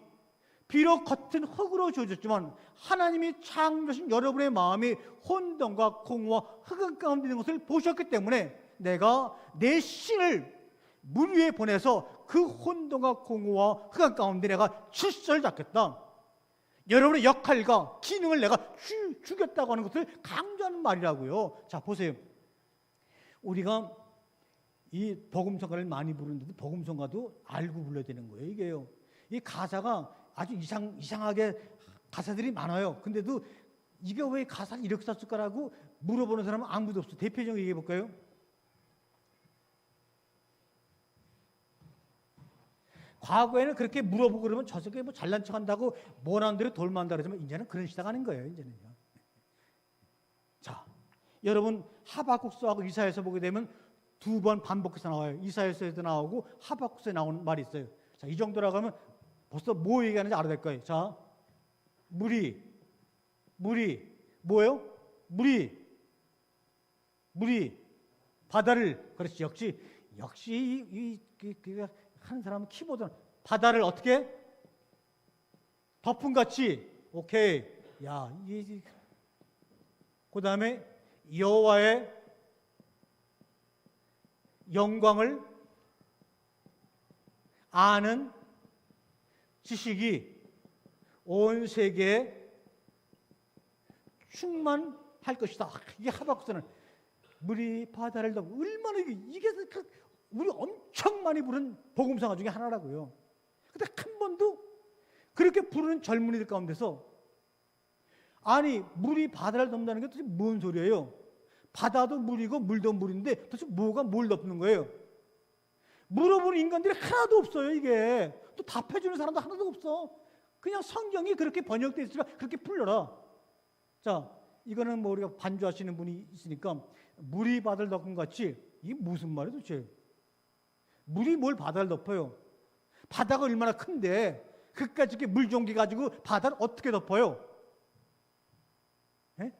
비록 겉은 흙으로 지어졌지만 하나님이 창조하신 여러분의 마음이 혼돈과 공허와 흑암 가운데 있는 것을 보셨기 때문에 내가 내 신을 물 위에 보내서 그 혼돈과 공허와 흑암 가운데 내가 질서를 잡겠다. 여러분의 역할과 기능을 내가 주겠다고 하는 것을 강조하는 말이라고요. 자, 보세요. 우리가 이 복음성가를 많이 부르는데도 복음성가도 알고 불러야 되는 거예요. 이게요. 이 가사가 아주 이상하게 가사들이 많아요. 근데도 이게 왜 가사를 이렇게 썼을까라고 물어보는 사람은 아무도 없어요. 대표적으로 얘기해 볼까요? 과거에는 그렇게 물어보고 그러면 저 새끼 뭐 잘난 척 한다고 원하는 대로 돌만다 그러지만 이제는 그런 시대가 아닌 거예요. 이제는요. 자, 여러분 하박국서하고 이사야서 보게 되면 두 번 반복해서 나와요. 이사야서에도 나오고 하박국서에 나오는 말이 있어요. 자, 이 정도라고 하면 벌써 뭐 얘기하는지 알아야 될 거예요. 자, 물이 뭐예요? 물이 바다를, 그렇지, 역시 한 사람은 키보드는 바다를 어떻게 덮은 같이. 오케이. 야, 그 다음에 여호와의 영광을 아는 지식이 온 세계에 충만할 것이다. 이게 하박국서는 물이 바다를 덮고, 얼마나 이게 우리 엄청 많이 부른 복음성가 중에 하나라고요. 근데 한 번도 그렇게 부르는 젊은이들 가운데서, 아니 물이 바다를 덮는다는 게 도대체 뭔 소리예요? 바다도 물이고 물도 물인데 도대체 뭐가 뭘 덮는 거예요? 물어보는 인간들이 하나도 없어요. 이게 또 답해주는 사람도 하나도 없어. 그냥 성경이 그렇게 번역되어 있으니까 그렇게 풀려라. 자, 이거는 뭐 우리가 반주하시는 분이 있으니까 물이 바다를 덮은 같이, 이게 무슨 말이에요 도대체? 물이 뭘 바다를 덮어요? 바다가 얼마나 큰데 그까짓 게 물종기 가지고 바다를 어떻게 덮어요? 예?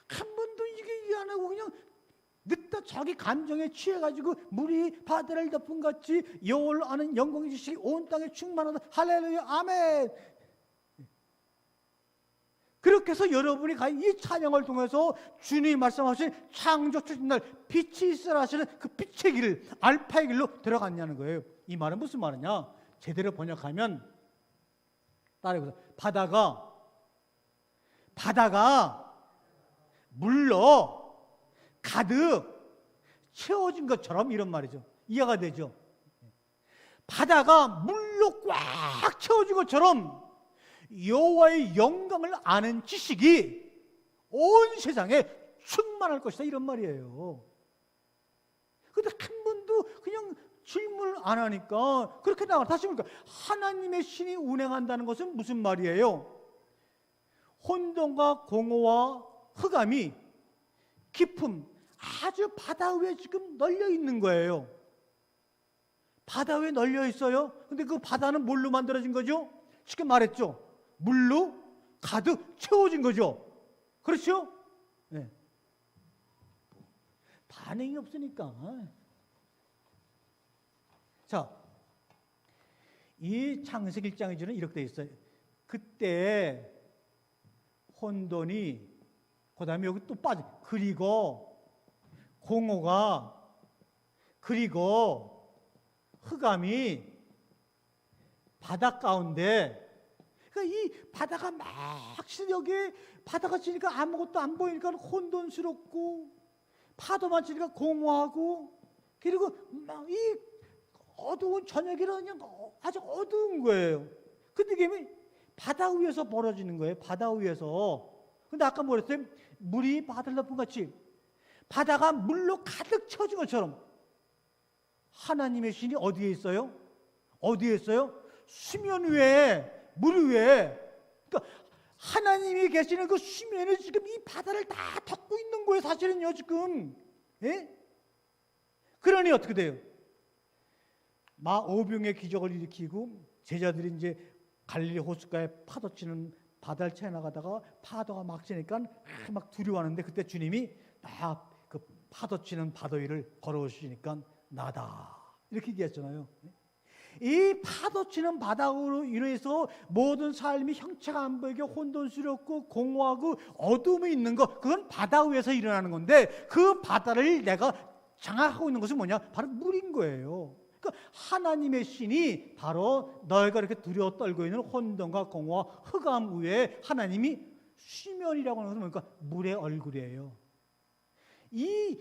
한 번도 이게 이해 안 하고 그냥 늑다 자기 감정에 취해가지고 물이 바다를 덮은 같이 여호와를 아는 영광의 지식이 온 땅에 충만하다. 할렐루야, 아멘. 그렇게 해서 여러분이 이 찬양을 통해서 주님이 말씀하신 창조 첫날 빛이 있으라 하시는 그 빛의 길, 알파의 길로 들어갔냐는 거예요. 이 말은 무슨 말이냐? 제대로 번역하면 따라해보세요. 바다가 물로 가득 채워진 것처럼, 이런 말이죠. 이해가 되죠? 바다가 물로 꽉 채워진 것처럼 여호와의 영광을 아는 지식이 온 세상에 충만할 것이다, 이런 말이에요. 근데 한 번도 그냥 질문을 안 하니까 그렇게 나가. 다시 보니까 하나님의 신이 운행한다는 것은 무슨 말이에요? 혼돈과 공허와 흑암이 깊음, 아주 바다 위에 지금 널려 있는 거예요. 바다 위에 널려 있어요. 근데 그 바다는 뭘로 만들어진 거죠? 지금 말했죠. 물로 가득 채워진 거죠. 그렇죠? 네. 반응이 없으니까. 자, 이 창세기 1장에 주는 이렇게 되어 있어요. 그때 혼돈이, 그 다음에 여기 또 빠져. 그리고 공허가, 그리고 흑암이 바다 가운데, 그러니까 이 바다가 막 여기에 바다가 치니까 아무것도 안 보이니까 혼돈스럽고, 파도만 치니까 공허하고, 그리고 막 이 어두운 저녁이라 그냥 아주 어두운 거예요. 근데 이게 바다 위에서 벌어지는 거예요. 바다 위에서. 근데 아까 뭐랬어요? 물이 바다를 덮은 같이 바다가 물로 가득 채워진 것처럼 하나님의 신이 어디에 있어요? 어디에 있어요? 수면 위에, 물 위에. 그러니까 하나님이 계시는 그 수면에 지금 이 바다를 다 덮고 있는 거예요, 사실은요, 지금. 예? 그러니 어떻게 돼요? 마오병의 기적을 일으키고 제자들이 이제 갈릴리 호숫가에 파도치는 바다를 채 나가다가 파도가 막 치니까 막 두려워하는데, 그때 주님이 딱 그 파도치는 바다 위를 걸어오시니까 나다, 이렇게 얘기했잖아요. 이 파도치는 바다로 인해서 모든 삶이 형체가 안 보이게 혼돈스럽고 공허하고 어둠이 있는 것, 그건 바다 위에서 일어나는 건데, 그 바다를 내가 장악하고 있는 것은 뭐냐? 바로 물인 거예요. 그러니까 하나님의 신이 바로 너희가 이렇게 두려워 떨고 있는 혼돈과 공허와 흑암 위에 하나님이 수면이라고 하는 것은 뭡니까? 물의 얼굴이에요. 이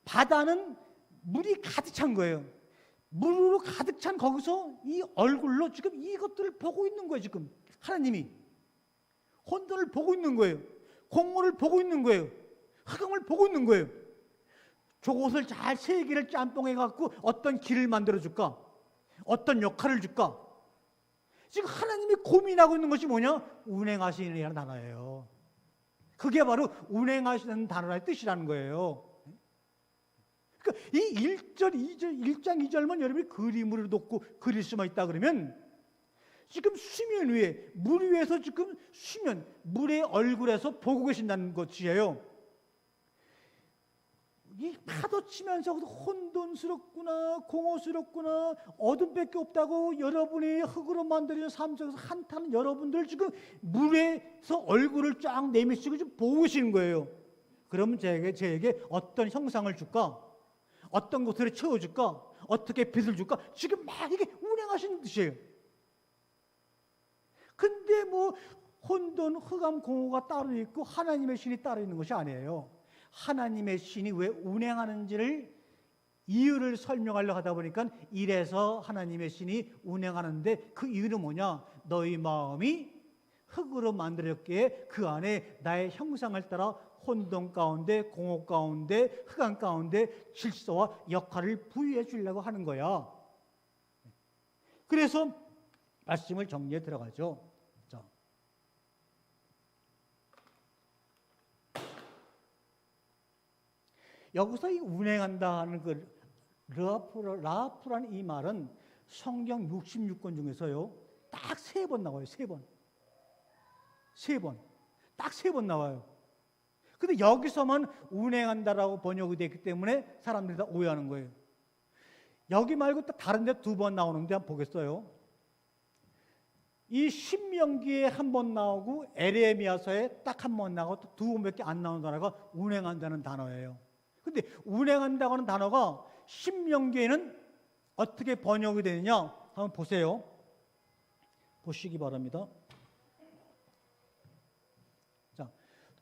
바다는 물이 가득 찬 거예요. 물로 가득 찬 거기서 이 얼굴로 지금 이것들을 보고 있는 거예요. 지금 하나님이 혼돈을 보고 있는 거예요. 공허를 보고 있는 거예요. 흑암을 보고 있는 거예요. 저것을 잘 세 개를 짬뽕해 갖고 어떤 길을 만들어 줄까? 어떤 역할을 줄까? 지금 하나님이 고민하고 있는 것이 뭐냐? 운행하시는 단어예요. 그게 바로 운행하시는 단어의 뜻이라는 거예요. 그러니까 그러니까 이 1절, 2절, 1장 2절만 여러분이 그림으로 놓고 그릴 수만 있다 그러면 지금 수면 위에, 물 위에서 지금 수면, 물의 얼굴에서 보고 계신다는 것이에요. 이 파도 치면서 혼돈스럽구나, 공허스럽구나, 어둠밖에 없다고 여러분이 흙으로 만들어진 삶 속에서 한탄하는 여러분들 지금 물에서 얼굴을 쫙 내미시고 지금 보고 계시는 거예요. 그러면 저에게 어떤 형상을 줄까? 어떤 것을 채워줄까? 어떻게 빛을 줄까? 지금 막 이게 운행하시는 뜻이에요. 근데 뭐 혼돈, 흑암, 공허가 따로 있고 하나님의 신이 따로 있는 것이 아니에요. 하나님의 신이 왜 운행하는지를 이유를 설명하려고 하다 보니까 이래서 하나님의 신이 운행하는데 그 이유는 뭐냐? 너희 마음이 흙으로 만들었기에 그 안에 나의 형상을 따라 혼돈 가운데, 공허 가운데, 흑암 가운데 질서와 역할을 부여해 주려고 하는 거야. 그래서 말씀을 정리해 들어가죠. 자, 여기서 이 운행한다 하는 그 라프라는 이 말은 성경 66권 중에서요 딱 3번 나와요. 3번. 딱 3번 나와요. 근데 여기서만 운행한다라고 번역이 됐기 때문에 사람들이 다 오해하는 거예요. 여기 말고 또 다른 데 2번 나오는데 한번 보겠어요. 이 신명기에 한 번 나오고 에레미야서에 딱 한 번 나오고 또 2번밖에 안 나오는 단어가 운행한다는 단어예요. 근데 운행한다고 하는 단어가 신명기에는 어떻게 번역이 되느냐 한번 보세요. 보시기 바랍니다. 자,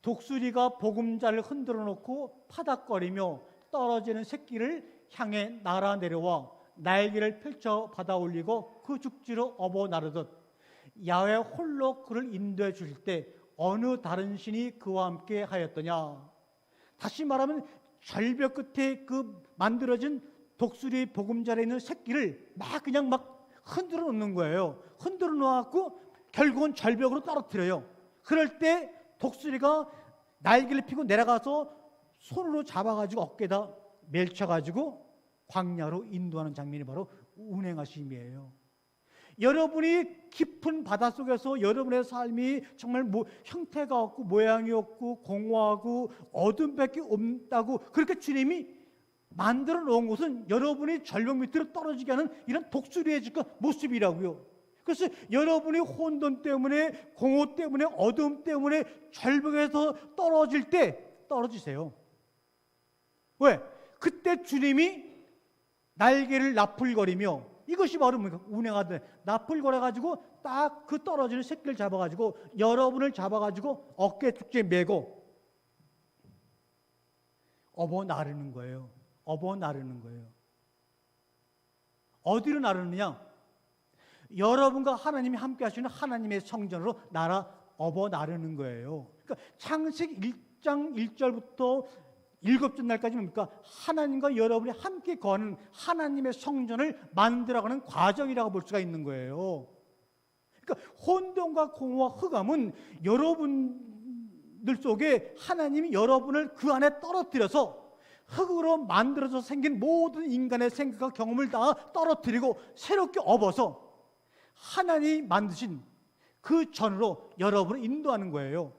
독수리가 보금자를 흔들어 놓고 파닥거리며 떨어지는 새끼를 향해 날아 내려와 날개를 펼쳐 받아 올리고 그 죽지로 업어 나르듯 야훼 홀로 그를 인도해 주실 때 어느 다른 신이 그와 함께 하였더냐. 다시 말하면 절벽 끝에 그 만들어진 독수리 보금자리에 있는 새끼를 그냥 흔들어 놓는 거예요. 흔들어 놓았고 결국은 절벽으로 떨어뜨려요. 그럴 때 독수리가 날개를 펴고 내려가서 손으로 잡아가지고 어깨에다 멜쳐가지고 광야로 인도하는 장면이 바로 운행하심이에요. 여러분이 깊은 바닷속에서 여러분의 삶이 정말 형태가 없고 모양이 없고 공허하고 어둠밖에 없다고 그렇게 주님이 만들어 놓은 것은 여러분이 절벽 밑으로 떨어지게 하는 이런 독수리의 모습이라고요. 그래서 여러분이 혼돈 때문에, 공허 때문에, 어둠 때문에 절벽에서 떨어질 때 떨어지세요. 왜? 그때 주님이 날개를 나풀거리며, 이것이 바로 운행하듯 나풀거려가지고 딱 그 떨어지는 새끼를 잡아가지고 여러분을 잡아가지고 어깨 축지에 메고 업어 나르는 거예요. 업어 나르는 거예요. 어디로 나르느냐? 여러분과 하나님이 함께 하시는 하나님의 성전으로 업어 나르는 거예요. 그러니까 창세기 1장 1절부터 7째 날까지 뭡니까? 하나님과 여러분이 함께 거하는 하나님의 성전을 만들어가는 과정이라고 볼 수가 있는 거예요. 그러니까 혼돈과 공허와 흑암은 여러분들 속에 하나님이 여러분을 그 안에 떨어뜨려서 흙으로 만들어서 생긴 모든 인간의 생각과 경험을 다 떨어뜨리고 새롭게 업어서 하나님이 만드신 그 전으로 여러분을 인도하는 거예요.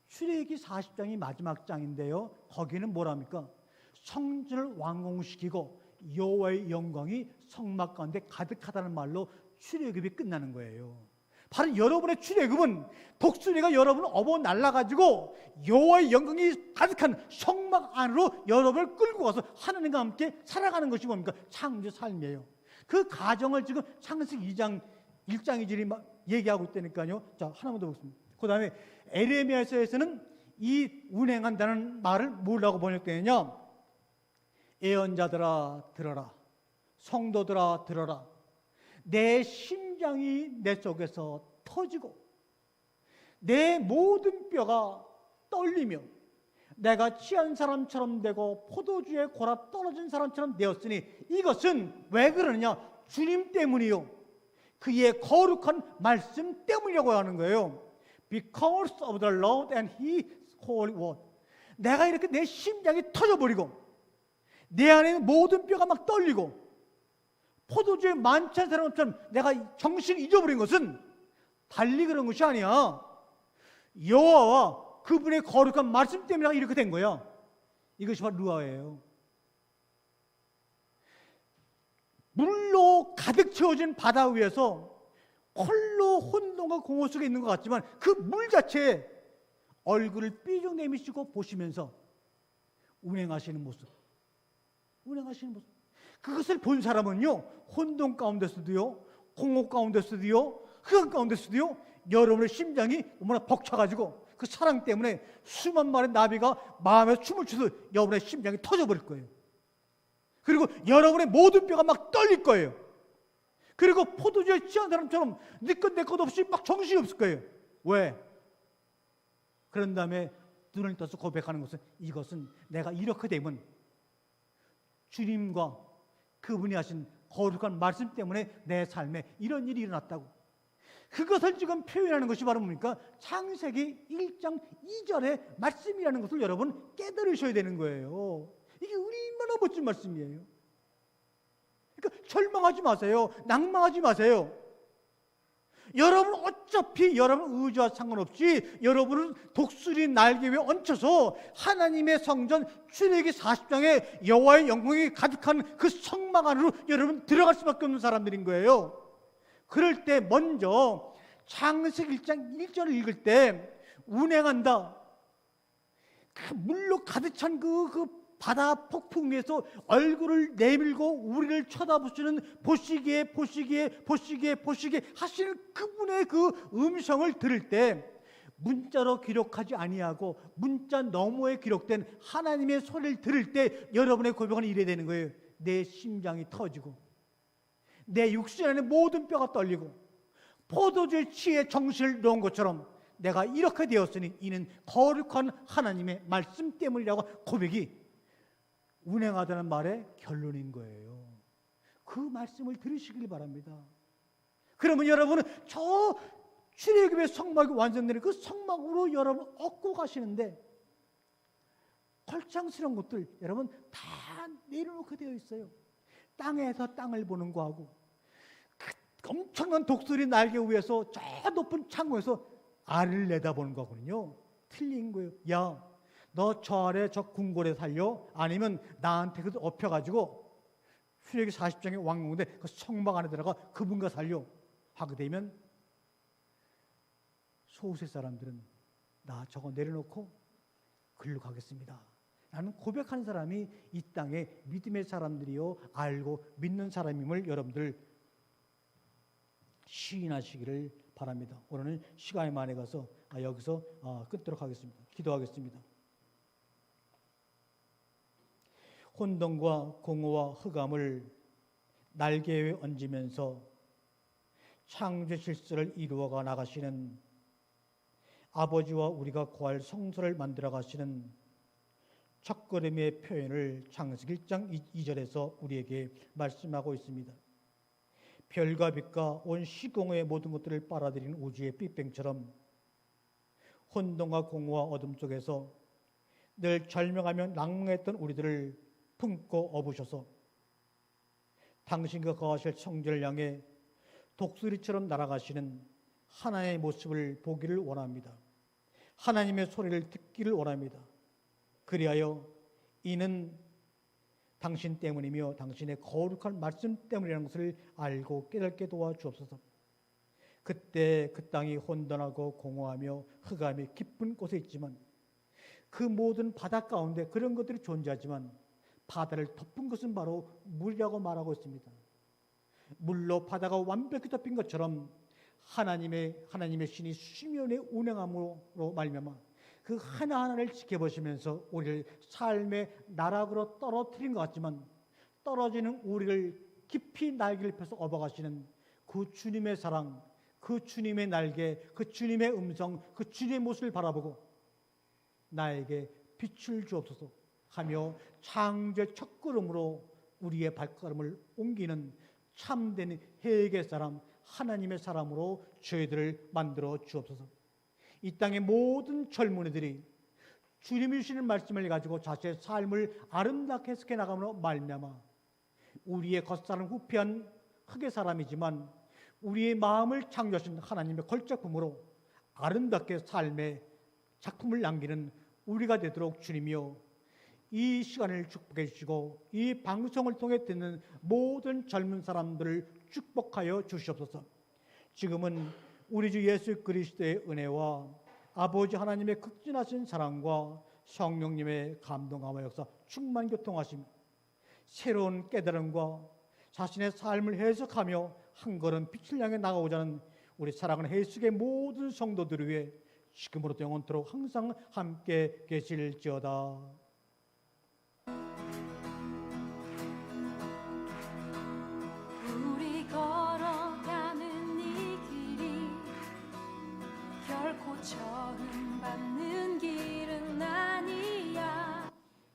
출애굽기 40장이 마지막 장인데요. 거기는 뭐랍니까? 성전을 완공시키고 여호와의 영광이 성막 가운데 가득하다는 말로 출애굽이 끝나는 거예요. 바로 여러분의 출애굽은 독수리가 여러분을 업어 날라가지고 여호와의 영광이 가득한 성막 안으로 여러분을 끌고 가서 하나님과 함께 살아가는 것이 뭡니까? 창조 삶이에요. 그 과정을 지금 창세기 2장 1장 2절이 얘기하고 있다니까요. 자, 하나만 더 보겠습니다. 그 다음에 에레미야서에서는 이 운행한다는 말을 뭐라고 번역되느냐? 애언자들아 들어라, 성도들아 들어라. 내 심장이 내 속에서 터지고 내 모든 뼈가 떨리며 내가 취한 사람처럼 되고 포도주에 골아 떨어진 사람처럼 되었으니 이것은 왜 그러느냐? 주님 때문이요, 그의 거룩한 말씀 때문이라고 하는 거예요. Because of the Lord and His holy word. 내가 이렇게 내 심장이 터져버리고 내 안에 있는 모든 뼈가 막 떨리고 포도주에 만찬 사람처럼 내가 정신을 잊어버린 것은 달리 그런 것이 아니야. 여호와와 그분의 거룩한 말씀 때문에 이렇게 된 거야. 이것이 바로 루아예요. 물로 가득 채워진 바다 위에서 홀로 혼돈과 공허 속에 있는 것 같지만 그 물 자체에 얼굴을 삐죽 내미시고 보시면서 운행하시는 모습, 그것을 본 사람은요, 혼돈 가운데서도요, 공허 가운데서도요, 흑암 가운데서도요, 여러분의 심장이 얼마나 벅차가지고 그 사랑 때문에 수만 마리 나비가 마음에 춤을 추듯 여러분의 심장이 터져버릴 거예요. 그리고 여러분의 모든 뼈가 막 떨릴 거예요. 그리고 포도주에 취한 사람처럼 네 것 내 것 없이 막 정신이 없을 거예요. 왜? 그런 다음에 눈을 떠서 고백하는 것은, 이것은 내가 이렇게 되면 주님과 그분이 하신 거룩한 말씀 때문에 내 삶에 이런 일이 일어났다고. 그것을 지금 표현하는 것이 바로 뭡니까? 창세기 1장 2절의 말씀이라는 것을 여러분 깨달으셔야 되는 거예요. 이게 얼마나 멋진 말씀이에요. 그러니까 절망하지 마세요. 낭망하지 마세요. 여러분 어차피 여러분 의지와 상관없이 여러분은 독수리 날개 위에 얹혀서 하나님의 성전 출애굽기 40장에 여호와의 영광이 가득한 그 성막 안으로 여러분 들어갈 수밖에 없는 사람들인 거예요. 그럴 때 먼저 창세기 1장 1절을 읽을 때 운행한다, 그 물로 가득 찬 그 바다 폭풍 위에서 얼굴을 내밀고 우리를 쳐다보시는 보시기에 하시는 그분의 그 음성을 들을 때 문자로 기록하지 아니하고 문자 너머에 기록된 하나님의 소리를 들을 때 여러분의 고백은 이래 되는 거예요. 내 심장이 터지고 내 육신 안에 모든 뼈가 떨리고 포도주에 취해 정신을 놓은 것처럼 내가 이렇게 되었으니 이는 거룩한 하나님의 말씀 때문이라고 고백이 운행하다는 말의 결론인 거예요. 그 말씀을 들으시길 바랍니다. 그러면 여러분은 저 출애굽의 성막이 완성되는 그 성막으로 여러분 얻고 가시는데 걸창스러운 것들 여러분 다 내려놓게 되어 있어요. 땅에서 땅을 보는 거하고 그 엄청난 독수리 날개 위에서 저 높은 창고에서 알을 내다보는 거거든요. 틀린 거예요. 야, 너 저 아래 저 궁궐에 살려? 아니면 나한테 그 업혀가지고 출애굽기 40장의 왕궁인데 그 성막 안에 들어가 그분과 살려? 하게 되면 소수의 사람들은 나 저거 내려놓고 글로 가겠습니다. 나는 고백한 사람이 이 땅에 믿음의 사람들이요 알고 믿는 사람임을 여러분들 시인하시기를 바랍니다. 오늘은 시간이 많이 가서 여기서 끊도록 하겠습니다. 기도하겠습니다. 혼돈과 공허와 흑암을 날개 위에 얹으면서 창조 질서를 이루어가 나가시는 아버지와 우리가 구할 성소를 만들어 가시는 첫걸음의 표현을 창세기 1장 2절에서 우리에게 말씀하고 있습니다. 별과 빛과 온 시공의 모든 것들을 빨아들이는 우주의 빅뱅처럼 혼돈과 공허와 어둠 속에서 늘 절명하며 낭망했던 우리들을 품고 업으셔서 당신과 거하실 성전을 향해 독수리처럼 날아가시는 하나님의 모습을 보기를 원합니다. 하나님의 소리를 듣기를 원합니다. 그리하여 이는 당신 때문이며 당신의 거룩한 말씀 때문이라는 것을 알고 깨닫게 도와주옵소서. 그때 그 땅이 혼돈하고 공허하며 흑암이 깊은 곳에 있지만 그 모든 바다 가운데 그런 것들이 존재하지만 바다를 덮은 것은 바로 물이라고 말하고 있습니다. 물로 바다가 완벽히 덮인 것처럼 하나님의 신이 수면의 운행함으로 말미암아 그 하나하나를 지켜보시면서 우리를 삶의 나락으로 떨어뜨린 것 같지만 떨어지는 우리를 깊이 날개를 펴서 업어가시는 그 주님의 사랑, 그 주님의 날개, 그 주님의 음성, 그 주님의 모습을 바라보고 나에게 빛을 주옵소서 하며 창조의 첫걸음으로 우리의 발걸음을 옮기는 참된 회개 사람, 하나님의 사람으로 저희들을 만들어 주옵소서. 이 땅의 모든 젊은이들이 주님이 주시는 말씀을 가지고 자신의 삶을 아름답게 해석해 나감으로 말미암아 우리의 겉사람 후피한 흙의 사람이지만 우리의 마음을 창조하신 하나님의 걸작품으로 아름답게 삶의 작품을 남기는 우리가 되도록 주님이여 이 시간을 축복해 주시고 이 방송을 통해 듣는 모든 젊은 사람들을 축복하여 주시옵소서. 지금은 우리 주 예수 그리스도의 은혜와 아버지 하나님의 극진하신 사랑과 성령님의 감동함과 역사 충만 교통하심 새로운 깨달음과 자신의 삶을 해석하며 한 걸음 빛을 향해 나가고자 하는 우리 사랑하는 해숙의 모든 성도들을 위해 지금으로부터 영원토록 항상 함께 계실지어다.